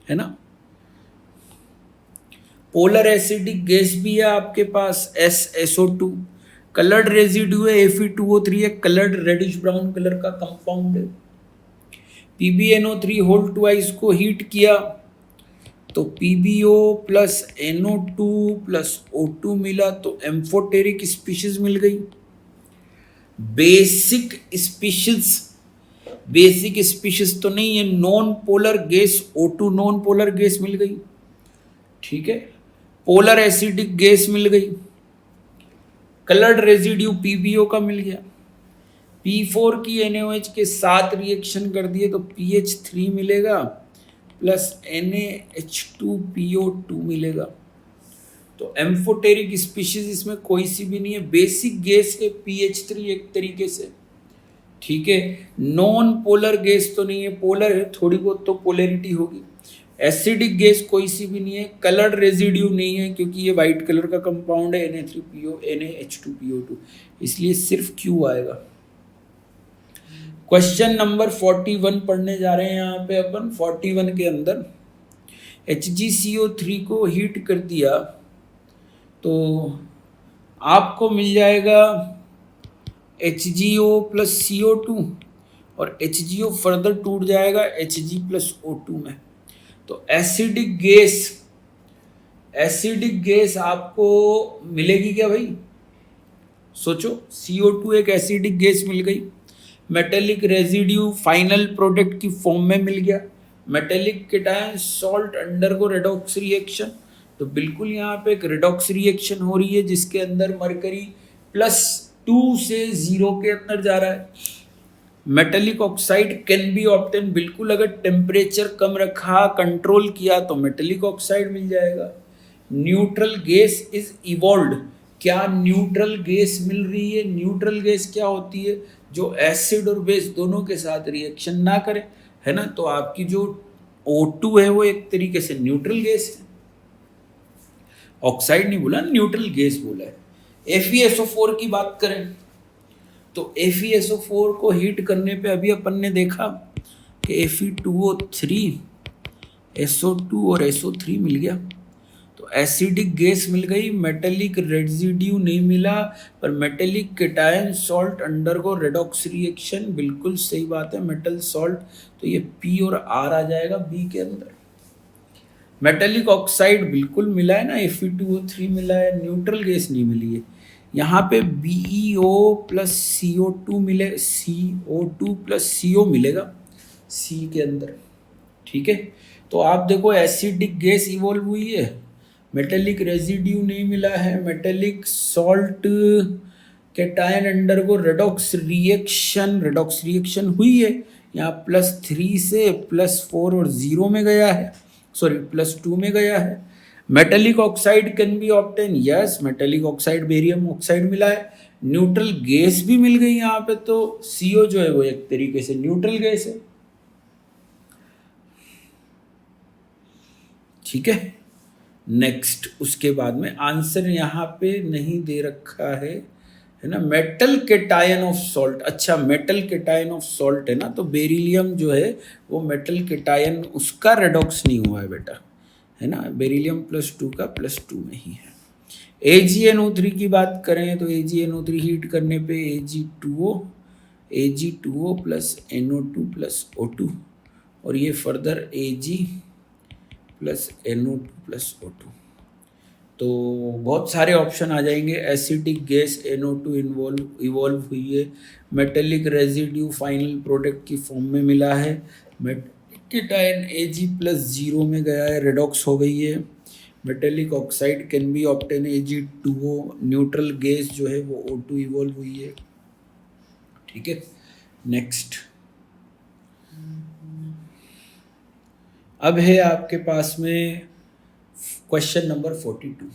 है ना। पोलर एसिडिक गैस भी है आपके पास SSO2, कलर्ड रेजिड्यू है Fe2O3 है, कलर्ड रेडिश ब्राउन कलर का कंपाउंड है। PbNO3 होल ट्वाइस को हीट किया तो PbO + NO2 + O2 मिला, तो एम्फोटेरिक स्पीशीज मिल गई। बेसिक स्पीशीज तो नहीं है, non polar gas O2 non polar gas मिल गई, ठीक है। पोलर एसिडिक गैस मिल गई, कलर्ड रेजिड्यू PbO का मिल गया। P4 की NaOH के साथ रिएक्शन कर दिए तो PH3 मिलेगा प्लस NaH2PO2 मिलेगा, तो एम्फोटेरिक स्पीशीज इसमें कोई सी भी नहीं है, बेसिक गैस है PH3 एक तरीके से, ठीक है। नॉन पोलर गैस तो नहीं है, पोलर है, थोड़ी बहुत तो पोलैरिटी होगी। एसिडिक गैस कोई सी भी नहीं है, कलर्ड रेजिड्यू नहीं है क्योंकि ये वाइट कलर का कंपाउंड है NaH2PO2, इसलिए सिर्फ Q आएगा। क्वेश्चन नंबर 41 पढ़ने जा रहे हैं यहाँ पे अपन। 41 के अंदर HgCO3 को हीट कर दिया तो आपको मिल जाएगा HgO + CO2 और HgO फर्दर टूट जाएगा Hg + O2 में, तो एसिडिक गैस आपको मिलेगी क्या भाई? सोचो, CO2 एक एसिडिक गैस मिल गई, मेटेलिक रेजिड्यू फाइनल प्रोडक्ट की फॉर्म में मिल गया, metallic cation salt undergo redox reaction, तो बिल्कुल यहाँ पे एक रिडॉक्स रिएक्शन हो रही है जिसके अंदर मरकरी +2 से 0 के अंदर जा रहा है। Metallic oxide can be obtain, बिल्कुल अगर टेम्परेचर कम रखा, कंट्रोल किया तो मेटेलिक ऑक्साइड मिल जाएगा। न्यूट्रल गैस इज इवॉल्व्ड, क्या न्यूट्रल गैस मिल रही है? न्यूट्रल गैस क्या होती है? जो एसिड और बेस दोनों के साथ रिएक्शन ना करे, है ना। तो आपकी जो O2 है वो एक तरीके से न्यूट्रल गैस है, ऑक्साइड नहीं बोला, न्यूट्रल गैस बोला है। FeSO4 की बात करें तो FeSO4 को हीट करने पे अभी अपन ने देखा कि Fe2O3 SO2 और SO3 मिल गया, तो एसिडिक गैस मिल गई, मेटेलिक रेजिड्यू नहीं मिला, पर मेटेलिक केटायन सॉल्ट अंडर को रेडॉक्स रिएक्शन, बिल्कुल सही बात है, मेटल सॉल्ट, तो ये P और R आ जाएगा B के अंदर। मेटेलिक ऑक्साइड बिल्कुल मिला है ना, Fe2O3 मिला है, न्यूट्रल गैस नहीं मिली है। यहाँ पे BeO प्लस CO2 मिले, CO2 प्लस CO मिलेगा C के अंदर, ठीक है। तो आप देखो एसिडिक गैस इवॉल्व हुई है, मेटेलिक रेजिड्यू नहीं मिला है, मेटेलिक सॉल्ट कैटायन अंडर को रेडॉक्स रिएक्शन हुई है। यहाँ +3 से +4 और 0 में गया है, सॉरी +2 में गया है। Metallic oxide can be obtain, yes, metallic oxide barium oxide मिला है। न्यूट्रल गैस भी मिल गई यहाँ पे, तो CO जो है वो एक तरीके से न्यूट्रल गैस है, ठीक है। नेक्स्ट, उसके बाद में आंसर यहाँ पे नहीं दे रखा है ना, मेटल केटायन ऑफ सॉल्ट। अच्छा, मेटल केटायन ऑफ सॉल्ट है ना, तो बेरिलियम जो है वो मेटल केटायन, उसका रेडॉक्स नहीं हुआ है बेटा, है ना, बेरिलियम +2 का +2 में ही है। AgNO3 की बात करें तो AgNO3 हीट करने पे Ag2O plus NO2 plus O2, और ये further Ag plus NO2 plus O2, तो बहुत सारे ऑप्शन आ जाएंगे। एसिडिक गैस NO2 इवॉल्व हुई है, मेटेलिक रेजिड्यू फाइनल प्रोडक्ट की फॉर्म में मिला है, केटायन Ag+0 में गया है, रेडॉक्स हो गई है। Metallic oxide can be obtain Ag2O, neutral gas जो है वो O2 इवॉल्व हुई है, ठीक है। नेक्स्ट, अब है आपके पास में क्वेश्चन नंबर 42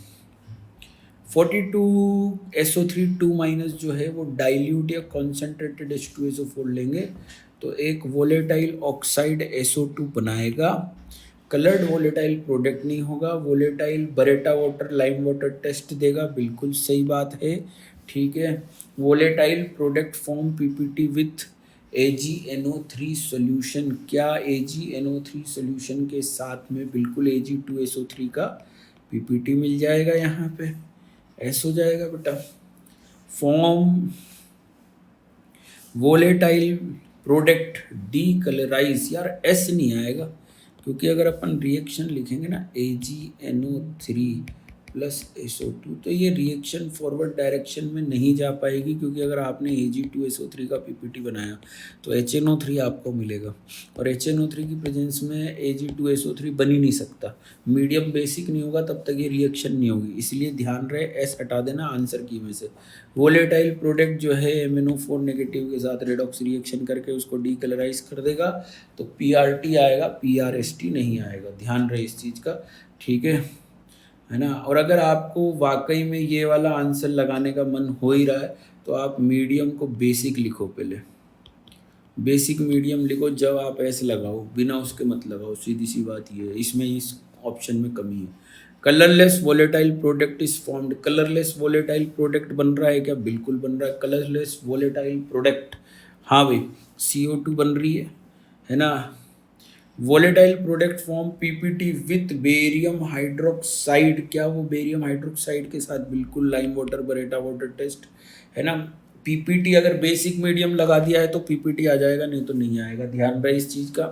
SO3 2- जो है वो डाइल्यूट या कॉन्सेंट्रेटेड H2SO4 लेंगे तो एक वोलेटाइल ऑक्साइड SO2 बनाएगा, कलर्ड वोलेटाइल प्रोडक्ट नहीं होगा, volatile baryta water lime water test देगा, बिल्कुल सही बात है, ठीक है। Volatile product form PPT with AgNO3 solution, क्या AgNO3 सॉल्यूशन के साथ में बिल्कुल Ag2SO3 का PPT मिल जाएगा, यहाँ पे ऐसा हो जाएगा बेटा। फॉर्म वोलेटाइल प्रोडक्ट डीकलराइज, यार S नहीं आएगा क्योंकि अगर अपन रिएक्शन लिखेंगे ना AgNO3 प्लस SO2 तो ये रिएक्शन फॉरवर्ड डायरेक्शन में नहीं जा पाएगी, क्योंकि अगर आपने Ag2SO3 का PPT बनाया तो HNO3 आपको मिलेगा, और HNO3 की प्रेजेंस में Ag2SO3 बन ही नहीं सकता, मीडियम बेसिक नहीं होगा तब तक ये रिएक्शन नहीं होगी, इसलिए ध्यान रहे S हटा देना आंसर की में से। वोलेटाइल प्रोडक्ट जो है MnO4 नेगेटिव के साथ रेडॉक्स रिएक्शन करके उसको डीकलराइज कर देगा, तो PRT आएगा, PRST नहीं आएगा, ध्यान रहे इस चीज़ का, ठीक है ना। और अगर आपको वाकई में ये वाला आंसर लगाने का मन हो ही रहा है तो आप मीडियम को बेसिक लिखो, पहले बेसिक मीडियम लिखो, जब आप ऐसे लगाओ, बिना उसके मत लगाओ, सीधी सी बात ये है, इसमें इस ऑप्शन में कमी है। Colourless volatile product is formed, colourless volatile product बन रहा है क्या? बिल्कुल बन रहा है कलरलेस वोलेटाइल प्रोडक्ट, हाँ भाई CO2 बन रही है ना। Volatile product form PPT with barium hydroxide, क्या वो बेरियम हाइड्रोक्साइड के साथ बिल्कुल lime water baryta water test, है ना। PPT अगर बेसिक मीडियम लगा दिया है तो PPT आ जाएगा, नहीं तो नहीं आएगा, ध्यान रहे इस चीज़ का।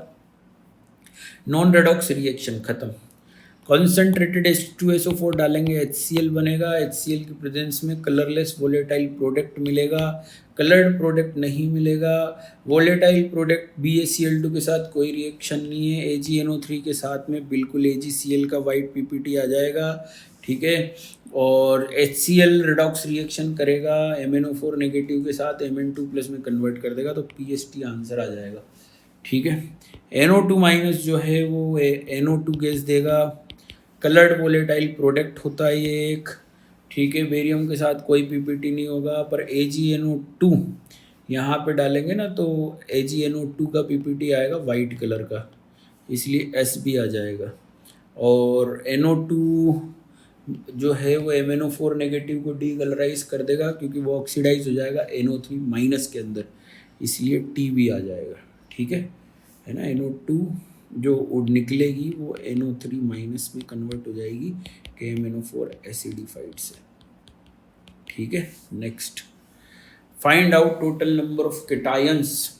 नॉन रेडॉक्स रिएक्शन खत्म। कॉन्सेंट्रेटेड H2SO4 डालेंगे, HCl बनेगा। HCl की प्रेजेंस में कलरलेस वोलेटाइल प्रोडक्ट मिलेगा, कलर्ड प्रोडक्ट नहीं मिलेगा। वोलेटाइल प्रोडक्ट BaCl2 के साथ कोई रिएक्शन नहीं है, AgNO3 के साथ में बिल्कुल AgCl का वाइट PPT आ जाएगा, ठीक है। और HCl रिडॉक्स रिएक्शन करेगा MnO4 नेगेटिव के साथ Mn2 प्लस में कन्वर्ट कर देगा, तो PST आंसर आ जाएगा, ठीक है। NO2 माइनस जो है वो NO2 गैस देगा, कलर्ड वोलेटाइल प्रोडक्ट होता है ये एक, ठीक है। बेरियम के साथ कोई PPT नहीं होगा, पर AgNO2 यहाँ पे डालेंगे ना तो AgNO2 का PPT आएगा वाइट कलर का, इसलिए S भी आ जाएगा। और NO2 जो है वो MnO4 नेगेटिव को डीकलराइज कर देगा, क्योंकि वो ऑक्सीडाइज हो जाएगा NO3 माइनस के अंदर, इसलिए T भी आ जाएगा, ठीक है ना। NO2 जो निकलेगी वो NO3 माइनस में कन्वर्ट हो जाएगी KMnO4 एसिडिफाइड से, ठीक है। Next, find out total number of cations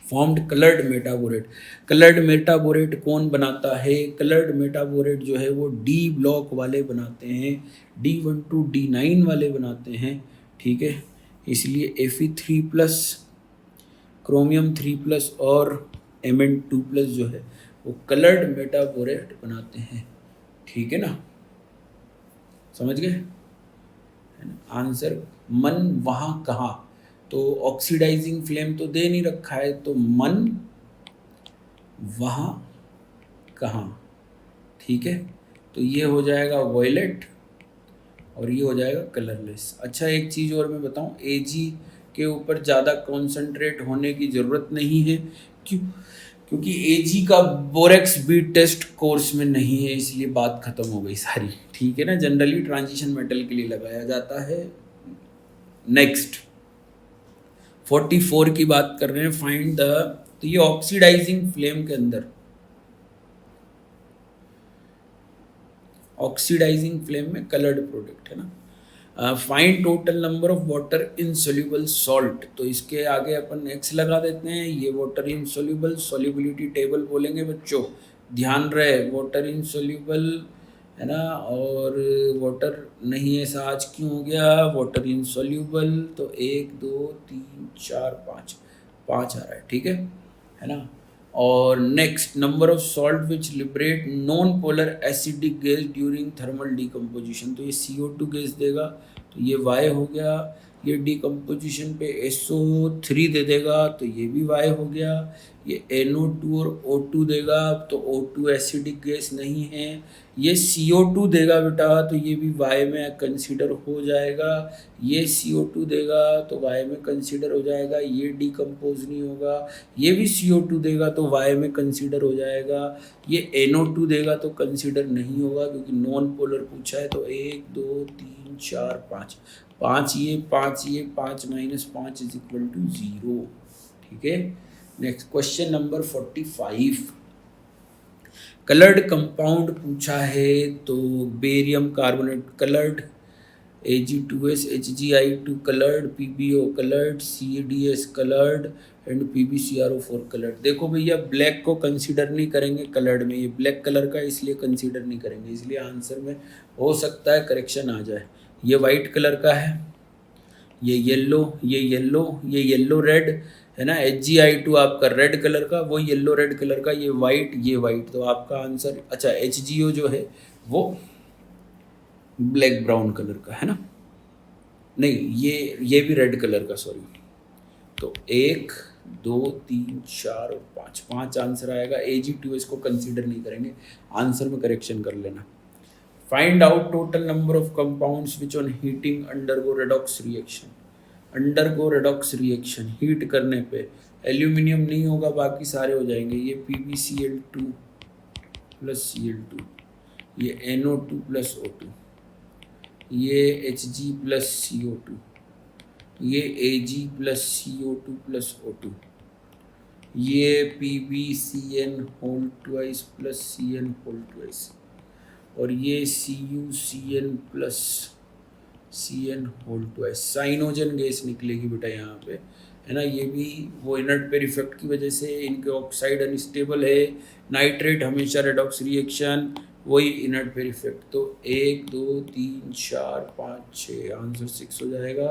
formed coloured metaborate. Coloured metaborate कौन बनाता है? कलर्ड मेटाबोरेट जो है वो D ब्लॉक वाले बनाते हैं, D1 to D9 वाले बनाते हैं, ठीक है। इसलिए Fe3+, क्रोमियम 3+ और Mn2+ जो है वो कलर्ड मेटाबोरेट बनाते हैं, ठीक है ना, समझ गए? आंसर मन वहाँ कहाँ, तो ऑक्सीडाइजिंग फ्लेम तो दे नहीं रखा है, तो मन वहाँ कहाँ, ठीक है। तो ये हो जाएगा वॉयलेट और ये हो जाएगा कलरलेस। अच्छा, एक चीज़ और मैं बताऊँ, Ag के ऊपर ज़्यादा कॉन्सेंट्रेट होने की ज़रूरत नहीं है, क्योंकि Ag का बोरेक्स बीट टेस्ट कोर्स में नहीं है, इसलिए बात खत्म हो गई सारी, ठीक है ना। जनरली ट्रांजिशन मेटल के लिए लगाया जाता है। नेक्स्ट 44 की बात कर रहे हैं, फाइंड द, तो ये ऑक्सीडाइजिंग फ्लेम के अंदर, ऑक्सीडाइजिंग फ्लेम में कलर्ड प्रोडक्ट है ना। Find total number of water insoluble salt, तो इसके आगे अपन X लगा देते हैं। ये वाटर इनसोल्यूबल सॉल्युबिलिटी टेबल बोलेंगे बच्चों, ध्यान रहे, वाटर इनसोल्यूबल है ना, और वाटर नहीं है, आज क्यों हो गया वाटर इनसोल्यूबल, तो 1 2 3 4 5 5 आ रहा है, ठीक है ना। और next, number of salt which liberate non polar acidic gas during thermal decomposition, तो ये CO2 गैस देगा, तो ये Y हो गया। ये डिकम्पोजिशन पे SO3 दे देगा, तो ये भी Y हो गया। ये NO2 और O2 देगा, तो O2 एसिडिक गैस नहीं है। ये CO2 देगा बेटा, तो ये भी Y में कंसीडर हो जाएगा। ये CO2 देगा तो Y में कंसीडर हो जाएगा, ये डिकम्पोज नहीं होगा। ये भी CO2 देगा तो Y में कंसीडर हो जाएगा। ये NO2 देगा तो कंसीडर नहीं होगा, क्योंकि नॉन पोलर पूछा है। तो 1 2 3 4 5 5 ये 5 ये 5 माइनस 5 इज इक्वल टू 0, ठीक है। Next question number 45, coloured compound पूछा है, तो barium carbonate coloured, Ag2S HgI2 coloured, PbO coloured, CaDS coloured and PbCrO4 coloured. देखो भैया, ब्लैक को कंसीडर नहीं करेंगे कलर्ड में, ये ब्लैक कलर का इसलिए कंसीडर नहीं करेंगे, इसलिए आंसर में हो सकता है करेक्शन आ जाए। ये वाइट कलर का है, ये येलो, ये येलो, ये येलो रेड है ना। HgI2 आपका रेड कलर का, वो येलो रेड कलर का, ये वाइट, ये वाइट, तो आपका आंसर, अच्छा HgO जो है वो ब्लैक ब्राउन कलर का है ना, नहीं ये भी रेड कलर का, सॉरी। तो 1 2 3 4 और 5 5 आंसर आएगा। Ag2S को कंसीडर नहीं करेंगे, आंसर में करेक्शन कर लेना। Find out total number of compounds which on heating undergo redox reaction. Undergo redox reaction, heat करने पे एल्यूमिनियम नहीं होगा, बाकी सारे हो जाएंगे। ये PbCl2 प्लस Cl2, ये NO2 प्लस O2, ये Hg प्लस CO2, ये Ag plus CO2 plus O2, ये PbCN whole twice plus Cn whole twice, और ये CuCN plus Cn whole twice. Cyanogen gas निकलेगी बेटा यहाँ पे, है ना। ये भी वो इनर्ट पेयर इफेक्ट की वजह से इनके ऑक्साइड अनस्टेबल है। नाइट्रेट हमेशा रेडॉक्स रिएक्शन वही इनर्ट पेयर इफेक्ट। तो 1 2 3 4 5 6, आंसर 6 हो जाएगा।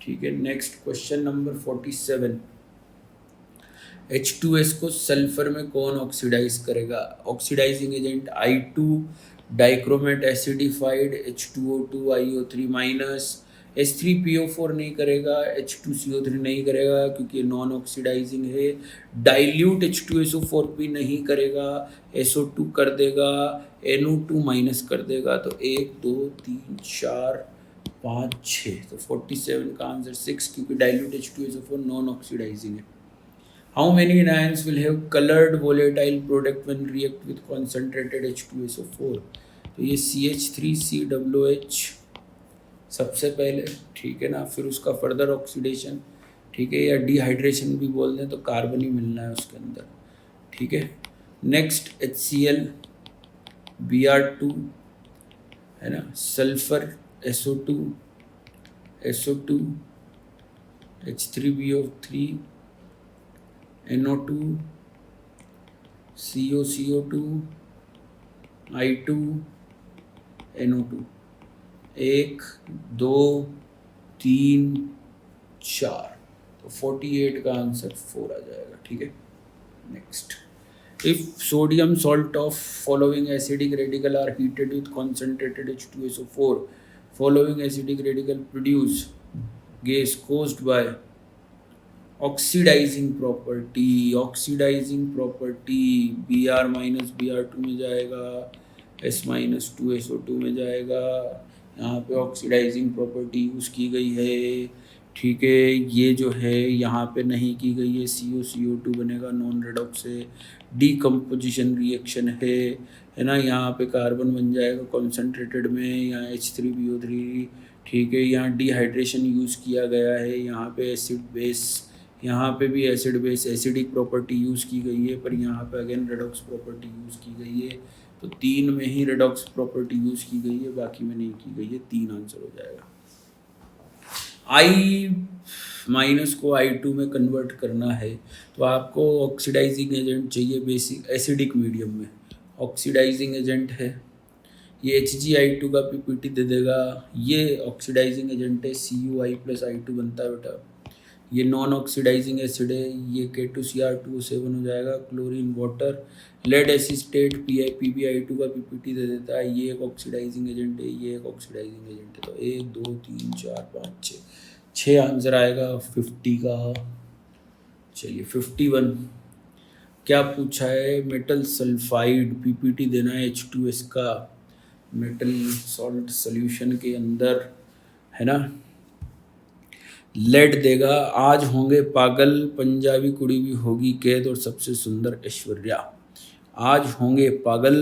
ठीक है, नेक्स्ट क्वेश्चन नंबर 47। H2S को सल्फर में कौन ऑक्सीडाइज करेगा? Oxidising agent I2, dichromate acidified H2O2 IO3 minus, H3PO4 नहीं करेगा, H2CO3 नहीं करेगा क्योंकि नॉन ऑक्सीडाइजिंग है, डाइल्यूट H2SO4 भी नहीं करेगा, SO2 कर देगा, NO2 माइनस कर देगा। तो 1 2 3 4 5 6, तो 47 का आंसर 6, क्योंकि डाइल्यूट H2SO4 नॉन ऑक्सीडाइजिंग है। How many anions will have colored volatile product when react with concentrated H2SO4? तो ये CH3COOH सबसे पहले, ठीक है ना, फिर उसका फर्दर ऑक्सीडेशन, ठीक है, या डिहाइड्रेशन भी बोल दें तो कार्बन ही मिलना है उसके अंदर, ठीक है। नेक्स्ट HCl Br2, है ना, sulphur SO2 H3BO3 NO2 CO2 I2 NO2, 1 2 3 4, तो 48 का आंसर 4 आ जाएगा। ठीक है, next, if sodium salt of following acidic radical are heated with concentrated H2SO4, following acidic radical produce gas caused by oxidising property, Br minus Br2 में जाएगा, S minus 2SO2 में जाएगा। यहाँ पे ऑक्सीडाइजिंग प्रॉपर्टी यूज़ की गई है, ठीक है। ये जो है यहाँ पे नहीं की गई है, CO2 बनेगा नॉन रेडॉक्स है, डीकम्पोजिशन रिएक्शन है ना। यहाँ पे कार्बन बन जाएगा कॉन्सेंट्रेटेड में, यहाँ H3BO3, ठीक है। यहाँ डिहाइड्रेशन यूज़ किया गया है, यहाँ पे एसिड बेस, यहाँ पे भी acid base acidic property use की गई है, पर यहाँ पे अगेन रेडॉक्स प्रॉपर्टी यूज़ की गई है। तो 3 में ही रेडॉक्स प्रॉपर्टी यूज़ की गई है, बाकी में नहीं की गई है। 3 आंसर हो जाएगा। I माइनस को I2 में कन्वर्ट करना है तो आपको ऑक्सीडाइजिंग एजेंट चाहिए, बेसिक एसिडिक मीडियम में ऑक्सीडाइजिंग एजेंट है ये HgI2 का PPT दे देगा। ये ऑक्सीडाइजिंग एजेंट है, CuI प्लस I2 बनता है बेटा। ये नॉन ऑक्सीडाइजिंग एसिड है, ये K2Cr2O7 हो जाएगा। Chlorine water, lead acetate PbI2 का PPT दे देता है। ये एक ऑक्सीडाइजिंग एजेंट है, ये एक ऑक्सीडाइजिंग एजेंट है। तो 1 2 3 4 5 6 आंसर आएगा 50 का। चलिए 51 क्या पूछा है? मेटल सल्फाइड PPT देना है H2S का मेटल सॉल्ट सॉल्यूशन के अंदर, है ना। लेड देगा, आज होंगे पागल पंजाबी कुड़ी भी होगी कैद और सबसे सुंदर ऐश्वर्या। आज होंगे पागल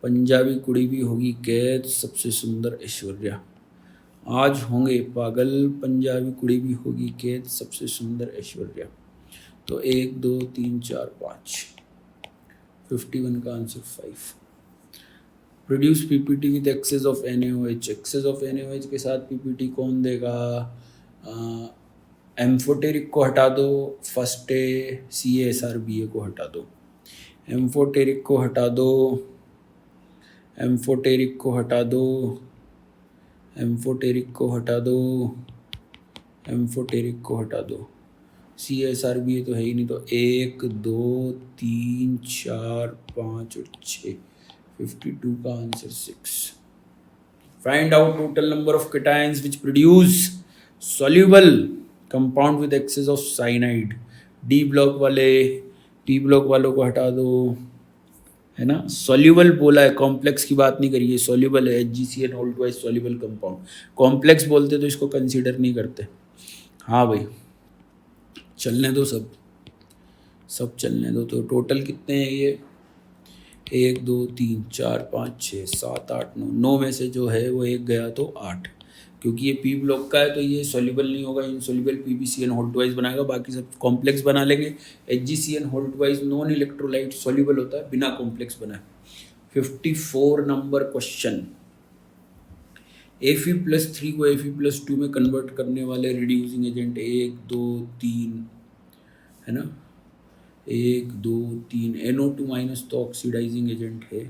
पंजाबी कुड़ी भी होगी कैद, सबसे सुंदर ऐश्वर्या। आज होंगे पागल पंजाबी कुड़ी भी होगी कैद, सबसे सुंदर ऐश्वर्या। तो 1 2 3 4 5, 51 का answer 5। Produce PPT with excess of NaOH, excess of NaOH के साथ PPT कौन देगा? एम्फोटेरिक को हटा दो, फर्स्ट ए CaSrBa को हटा दो, एम्फोटेरिक को हटा दो, एम्फोटेरिक को हटा दो, एम्फोटेरिक को हटा दो, एम्फोटेरिक को हटा दो। CaSrBa तो है ही नहीं, तो 1 2 3 4 5 और 6, 52 का answer 6। Find out total number of cations which produce soluble compound with excess of cyanide. D block वाले P ब्लॉक वालों को हटा दो, है ना। सॉल्यूबल बोला है, कॉम्प्लेक्स की बात नहीं करिए, सॉल्यूबल है। HgCl whole twice soluble compound, complex बोलते तो इसको कंसीडर नहीं करते। हाँ भाई, चलने दो, सब चलने दो। तो टोटल कितने हैं ये? 1 2 3 4 5 6 7 8 9, 9 में से जो है वो एक गया तो 8, क्योंकि ये P ब्लॉक का है तो ये सॉल्यूबल नहीं होगा, इनसॉल्यूबल PbCl होल ट्वाइस बनाएगा, बाकी सब कॉम्प्लेक्स बना लेंगे। HgCl whole twice non electrolyte soluble होता है, बिना कॉम्प्लेक्स बनाए। 54 नंबर क्वेश्चन, Fe+3 को Fe+2 में कन्वर्ट करने वाले रिड्यूसिंग एजेंट 1 2 3, है ना। 1 2 3, NO2 माइनस तो ऑक्सीडाइजिंग एजेंट है,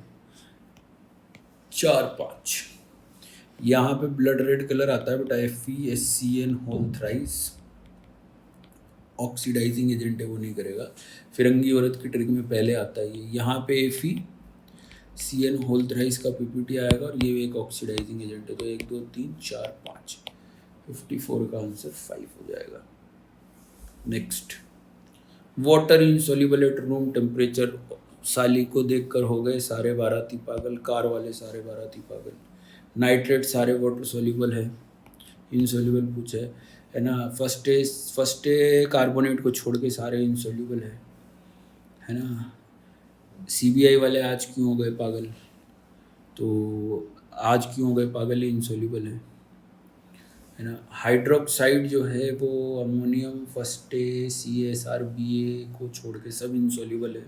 4 5। यहाँ पे ब्लड रेड कलर आता है बेटा, FeSCN whole thrice, oxidising agent है, वो नहीं करेगा। फिरंगी औरत की ट्रिक में पहले आता है ये। यहाँ पे FeCN होल थ्राइस का PPT आएगा और ये एक ऑक्सीडाइजिंग एजेंट है। तो 1 2 3 4 5, 54 का आंसर 5 हो जाएगा। Next, water insoluble at room temperature. साली को देखकर हो गए सारे बाराती पागल, कार वाले सारे बाराती पागल। नाइट्रेट सारे वाटर सॉल्युबल है, इनसॉल्युबल पूछा है ना। फर्स्ट ए कार्बोनेट को छोड़ के सारे इनसॉल्युबल है ना। CBI वाले आज क्यों हो गए पागल, तो आज क्यों हो गए पागल, ये इनसॉल्युबल है ना। हाइड्रोक्साइड जो है वो ammonium first A CaSR Ba को छोड़ के सब इनसॉल्युबल है।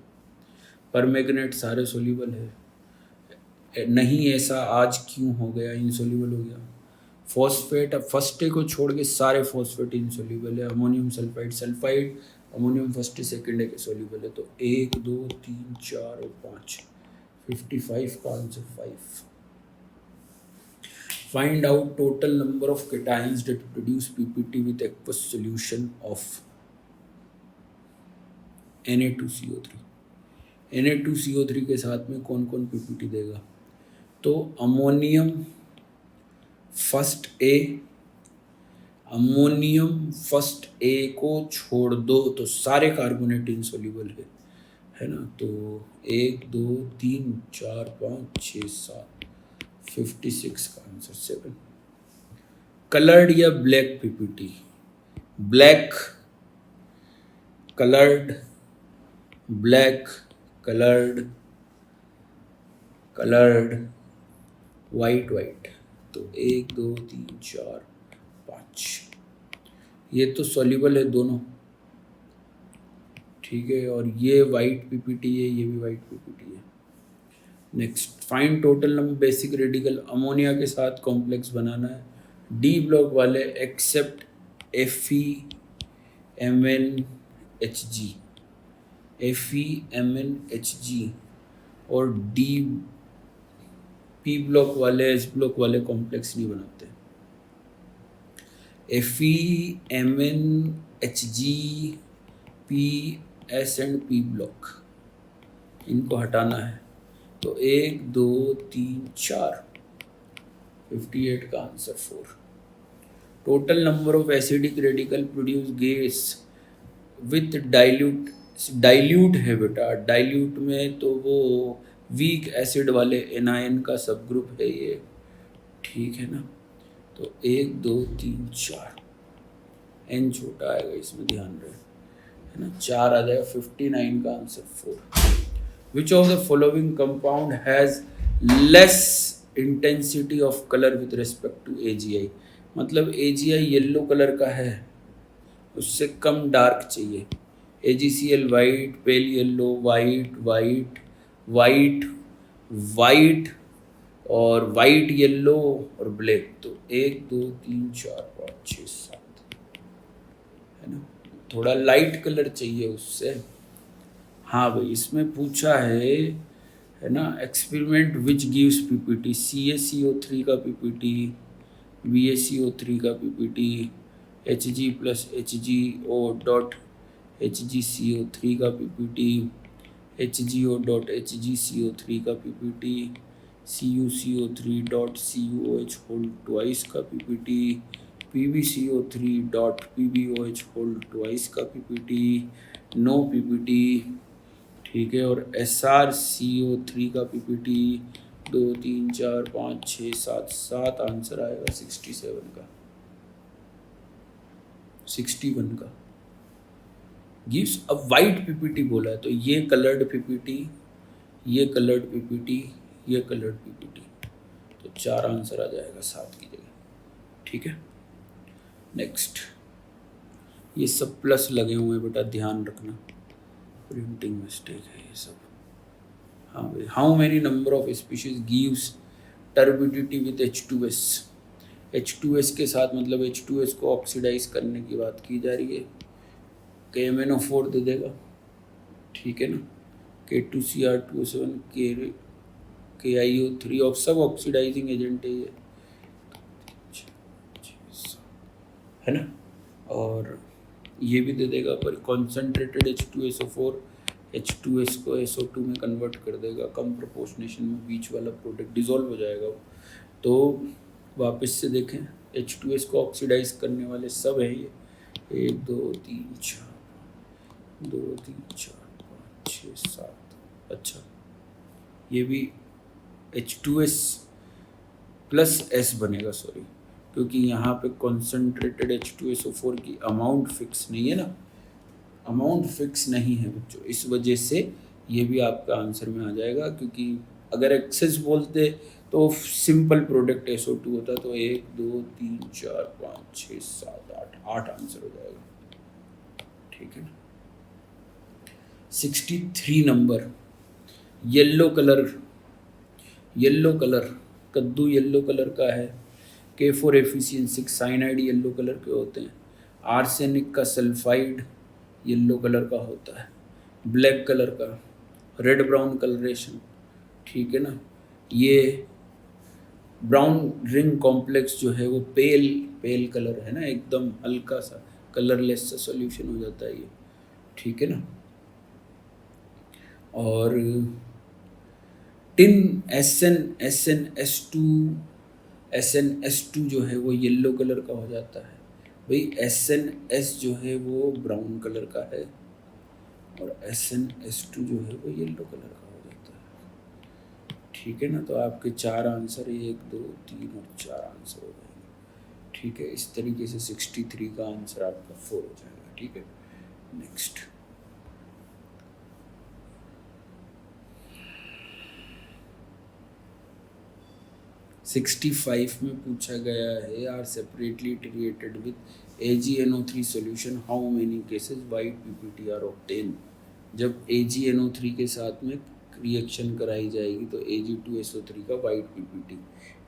परमैंगनेट सारे सॉल्युबल है। नहीं ऐसा आज क्यों हो गया, इनसॉल्युबल हो गया। फॉस्फेट, अब फर्स्ट ए को छोड़ के सारे फॉस्फेट इनसॉल्युबल है। Ammonium sulphide ammonium first A second ए के सॉल्युबल है। तो 1 2 3 4 और 5, 55 का answer 5। Find out total number of cations that produce PPT with aqueous solution of Na2CO3। Na2CO3 के साथ में कौन कौन PPT देगा, तो अमोनियम फर्स्ट ए को छोड़ दो तो सारे कार्बोनेट इनसॉल्युबल है ना। तो 1 2 3 4 5 6 7, 56 का आंसर 7। कलर्ड या black PPT, black coloured, black coloured, white. तो 1 2 3 4 5, ये तो सॉल्युबल है दोनों, ठीक है। और ये वाइट PPT है, ये भी वाइट PPT है। Next, find total number basic radical. Ammonia के साथ कॉम्प्लेक्स बनाना है। D ब्लॉक वाले एक्सेप्ट FeMnHg और P ब्लॉक वाले, S ब्लॉक वाले कॉम्प्लेक्स नहीं बनाते। FeMnHg, P, S and P block, इनको हटाना है। तो 1 2 3 4, 58 का answer 4। Total number of acidic radical produce gas with dilute है बेटा। डाइल्यूट में तो वो वीक एसिड वाले एनायन का सब ग्रुप है ये, ठीक है ना। तो 1 2 3 4, N छोटा आएगा इसमें, ध्यान रहे, है ना। 4 आ जाएगा, 59 का answer 4। Which of the following compound has less intensity of color with respect to AgI? मतलब AgI येलो कलर का है, उससे कम डार्क चाहिए। AgCl white, pale yellow, white और वाइट येलो और ब्लैक। तो 1 2 3 4 5 6 7, है ना। थोड़ा लाइट कलर चाहिए उससे। हाँ भाई, इसमें पूछा है ना, experiment which gives PPT। CaCO3 का PPT, BaCO3 का PPT, Hg plus HgO dot HgCO3 का PPT, HgO डॉट HgCO3 का PPT, CuCO3 dot CuOH whole twice का PPT, PbCO3 dot PbOH whole twice का PPT, नो PPT, ठीक है। और SrCO3 का PPT 2 3 4 5 6 7 आंसर आएगा 67 का, 61 का। गिव्स अ वाइट PPT बोला है, तो ये कलर्ड PPT, ये कलर्ड PPT, ये कलर्ड PPT, तो 4 आंसर आ जाएगा 7 की जगह, ठीक है। नेक्स्ट, ये सब प्लस लगे हुए हैं बेटा, ध्यान रखना, प्रिंटिंग मिस्टेक है ये सब। हाँ भाई, how many number of species gives turbidity with H2S। H2S के साथ मतलब H2S को ऑक्सीडाइज करने की बात की जा रही है। KMnO4 दे देगा, ठीक है ना। K2Cr2O7, KiO3 और सब ऑक्सीडाइजिंग एजेंट है ये, है ना। और ये भी दे देगा पर कॉन्सेंट्रेटेड H2SO4 H2S को SO2 में कन्वर्ट कर देगा, कम प्रोपोर्शनेशन में बीच वाला प्रोडक्ट डिजोल्व हो जाएगा वो। तो वापस से देखें, H2S को ऑक्सीडाइज करने वाले सब है ये, 1 2 3 4 2 3 4 5 6 7। अच्छा, ये भी H2S प्लस S बनेगा, सॉरी, क्योंकि यहाँ पे कॉन्सेंट्रेटेड H2SO4 की अमाउंट फिक्स नहीं है ना, अमाउंट फिक्स नहीं है बच्चों, इस वजह से ये भी आपका आंसर में आ जाएगा। क्योंकि अगर एक्सेस बोलते तो सिंपल प्रोडक्ट SO2 होता, तो 1 2 3 4 5 6 7 8 आंसर हो जाएगा, ठीक है ना। 63 नंबर, येलो कलर कद्दू येलो कलर का है। K4 efficiency cyanide yellow colour के होते हैं। आर्सेनिक का सल्फाइड येलो कलर का होता है। ब्लैक कलर का रेड ब्राउन कलरेशन, ठीक है ना। ये ब्राउन रिंग कॉम्प्लेक्स जो है वो पेल कलर है ना, एकदम हल्का सा कलरलेस सा सॉल्यूशन हो जाता है ये, ठीक है ना। और टिन SnS2 जो है वो येलो कलर का हो जाता है भाई। SNS जो है वो ब्राउन कलर का है और SnS2 जो है वो येलो कलर का हो जाता है, ठीक है ना। तो आपके 4 आंसर, 1 2 3 और 4 आंसर हो जाएंगे, ठीक है। इस तरीके से 63 का आंसर आपका 4 हो जाएगा, ठीक है। नेक्स्ट, 65 में पूछा गया है, are separately treated with AgNO3 solution, how many cases white PPT are obtain. जब AgNO3 के साथ में रिएक्शन कराई जाएगी तो Ag2SO3 का वाइट PPT,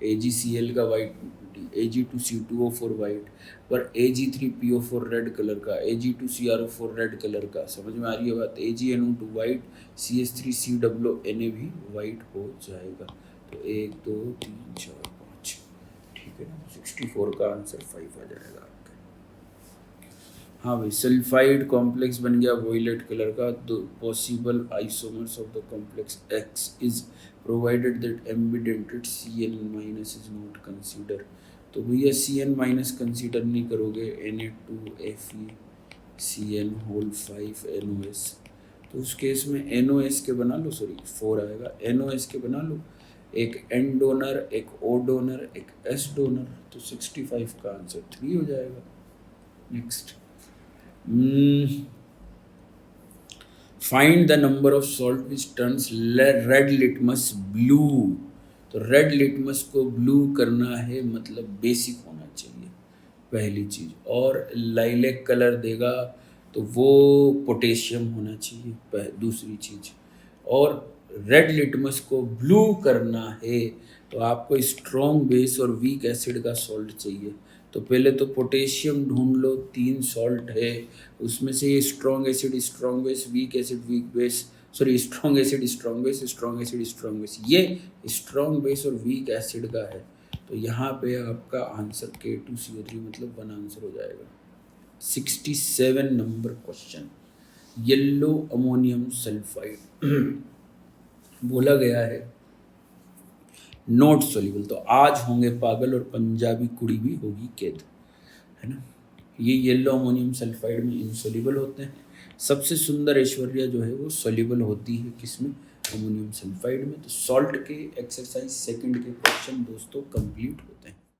AgCl का वाइट PPT, Ag2C2O4 वाइट, पर Ag3PO4 रेड कलर का, Ag2CrO4 रेड कलर का। समझ में आ रही है बात। AgNO2 वाइट, CH3COONA भी वाइट हो जाएगा। तो 1 2 3 4 5, ठीक है ना। 64 का आंसर 5 आ जाएगा आपका। हाँ भाई, सल्फाइड कॉम्प्लेक्स बन गया वॉयलेट कलर का। दो possible isomers of the complex X is provided that ambidentate Cn- is not consider. तो भैया Cn- कंसीडर नहीं करोगे, Na2FeCN होल 5 NOS, तो उस केस में NOS के बना लो, सॉरी 4 आएगा, NOS के बना लो, एक N डोनर, एक O डोनर, एक S डोनर। तो 65 का आंसर 3 हो जाएगा। Next, find the number of salt which turns red litmus blue. तो रेड लिटमस को ब्लू करना है, मतलब बेसिक होना चाहिए पहली चीज, और लाइलेक कलर देगा तो वो पोटेशियम होना चाहिए दूसरी चीज। और रेड लिटमस को ब्लू करना है तो आपको स्ट्रॉन्ग बेस और वीक एसिड का सॉल्ट चाहिए। तो पहले तो पोटेशियम ढूंढ लो, 3 सॉल्ट है, उसमें से ये strong acid, strong base, weak acid, weak base, sorry strong acid, strong base, strong acid, strong base, ये स्ट्रॉन्ग बेस और वीक एसिड का है। तो यहाँ पे आपका आंसर K2CO3, मतलब 1 आंसर हो जाएगा। 67 number question, yellow ammonium sulphide बोला गया है नॉट सोल्यूबल। तो आज होंगे पागल और पंजाबी कुड़ी भी होगी कैद, है ना। ये येलो अमोनियम सल्फाइड में इनसोल्यूबल होते हैं। सबसे सुंदर ऐश्वर्या जो है वो सोल्यूबल होती है किसमें, अमोनियम सल्फाइड में। तो सॉल्ट के एक्सरसाइज सेकंड के क्वेश्चन दोस्तों कंप्लीट होते हैं।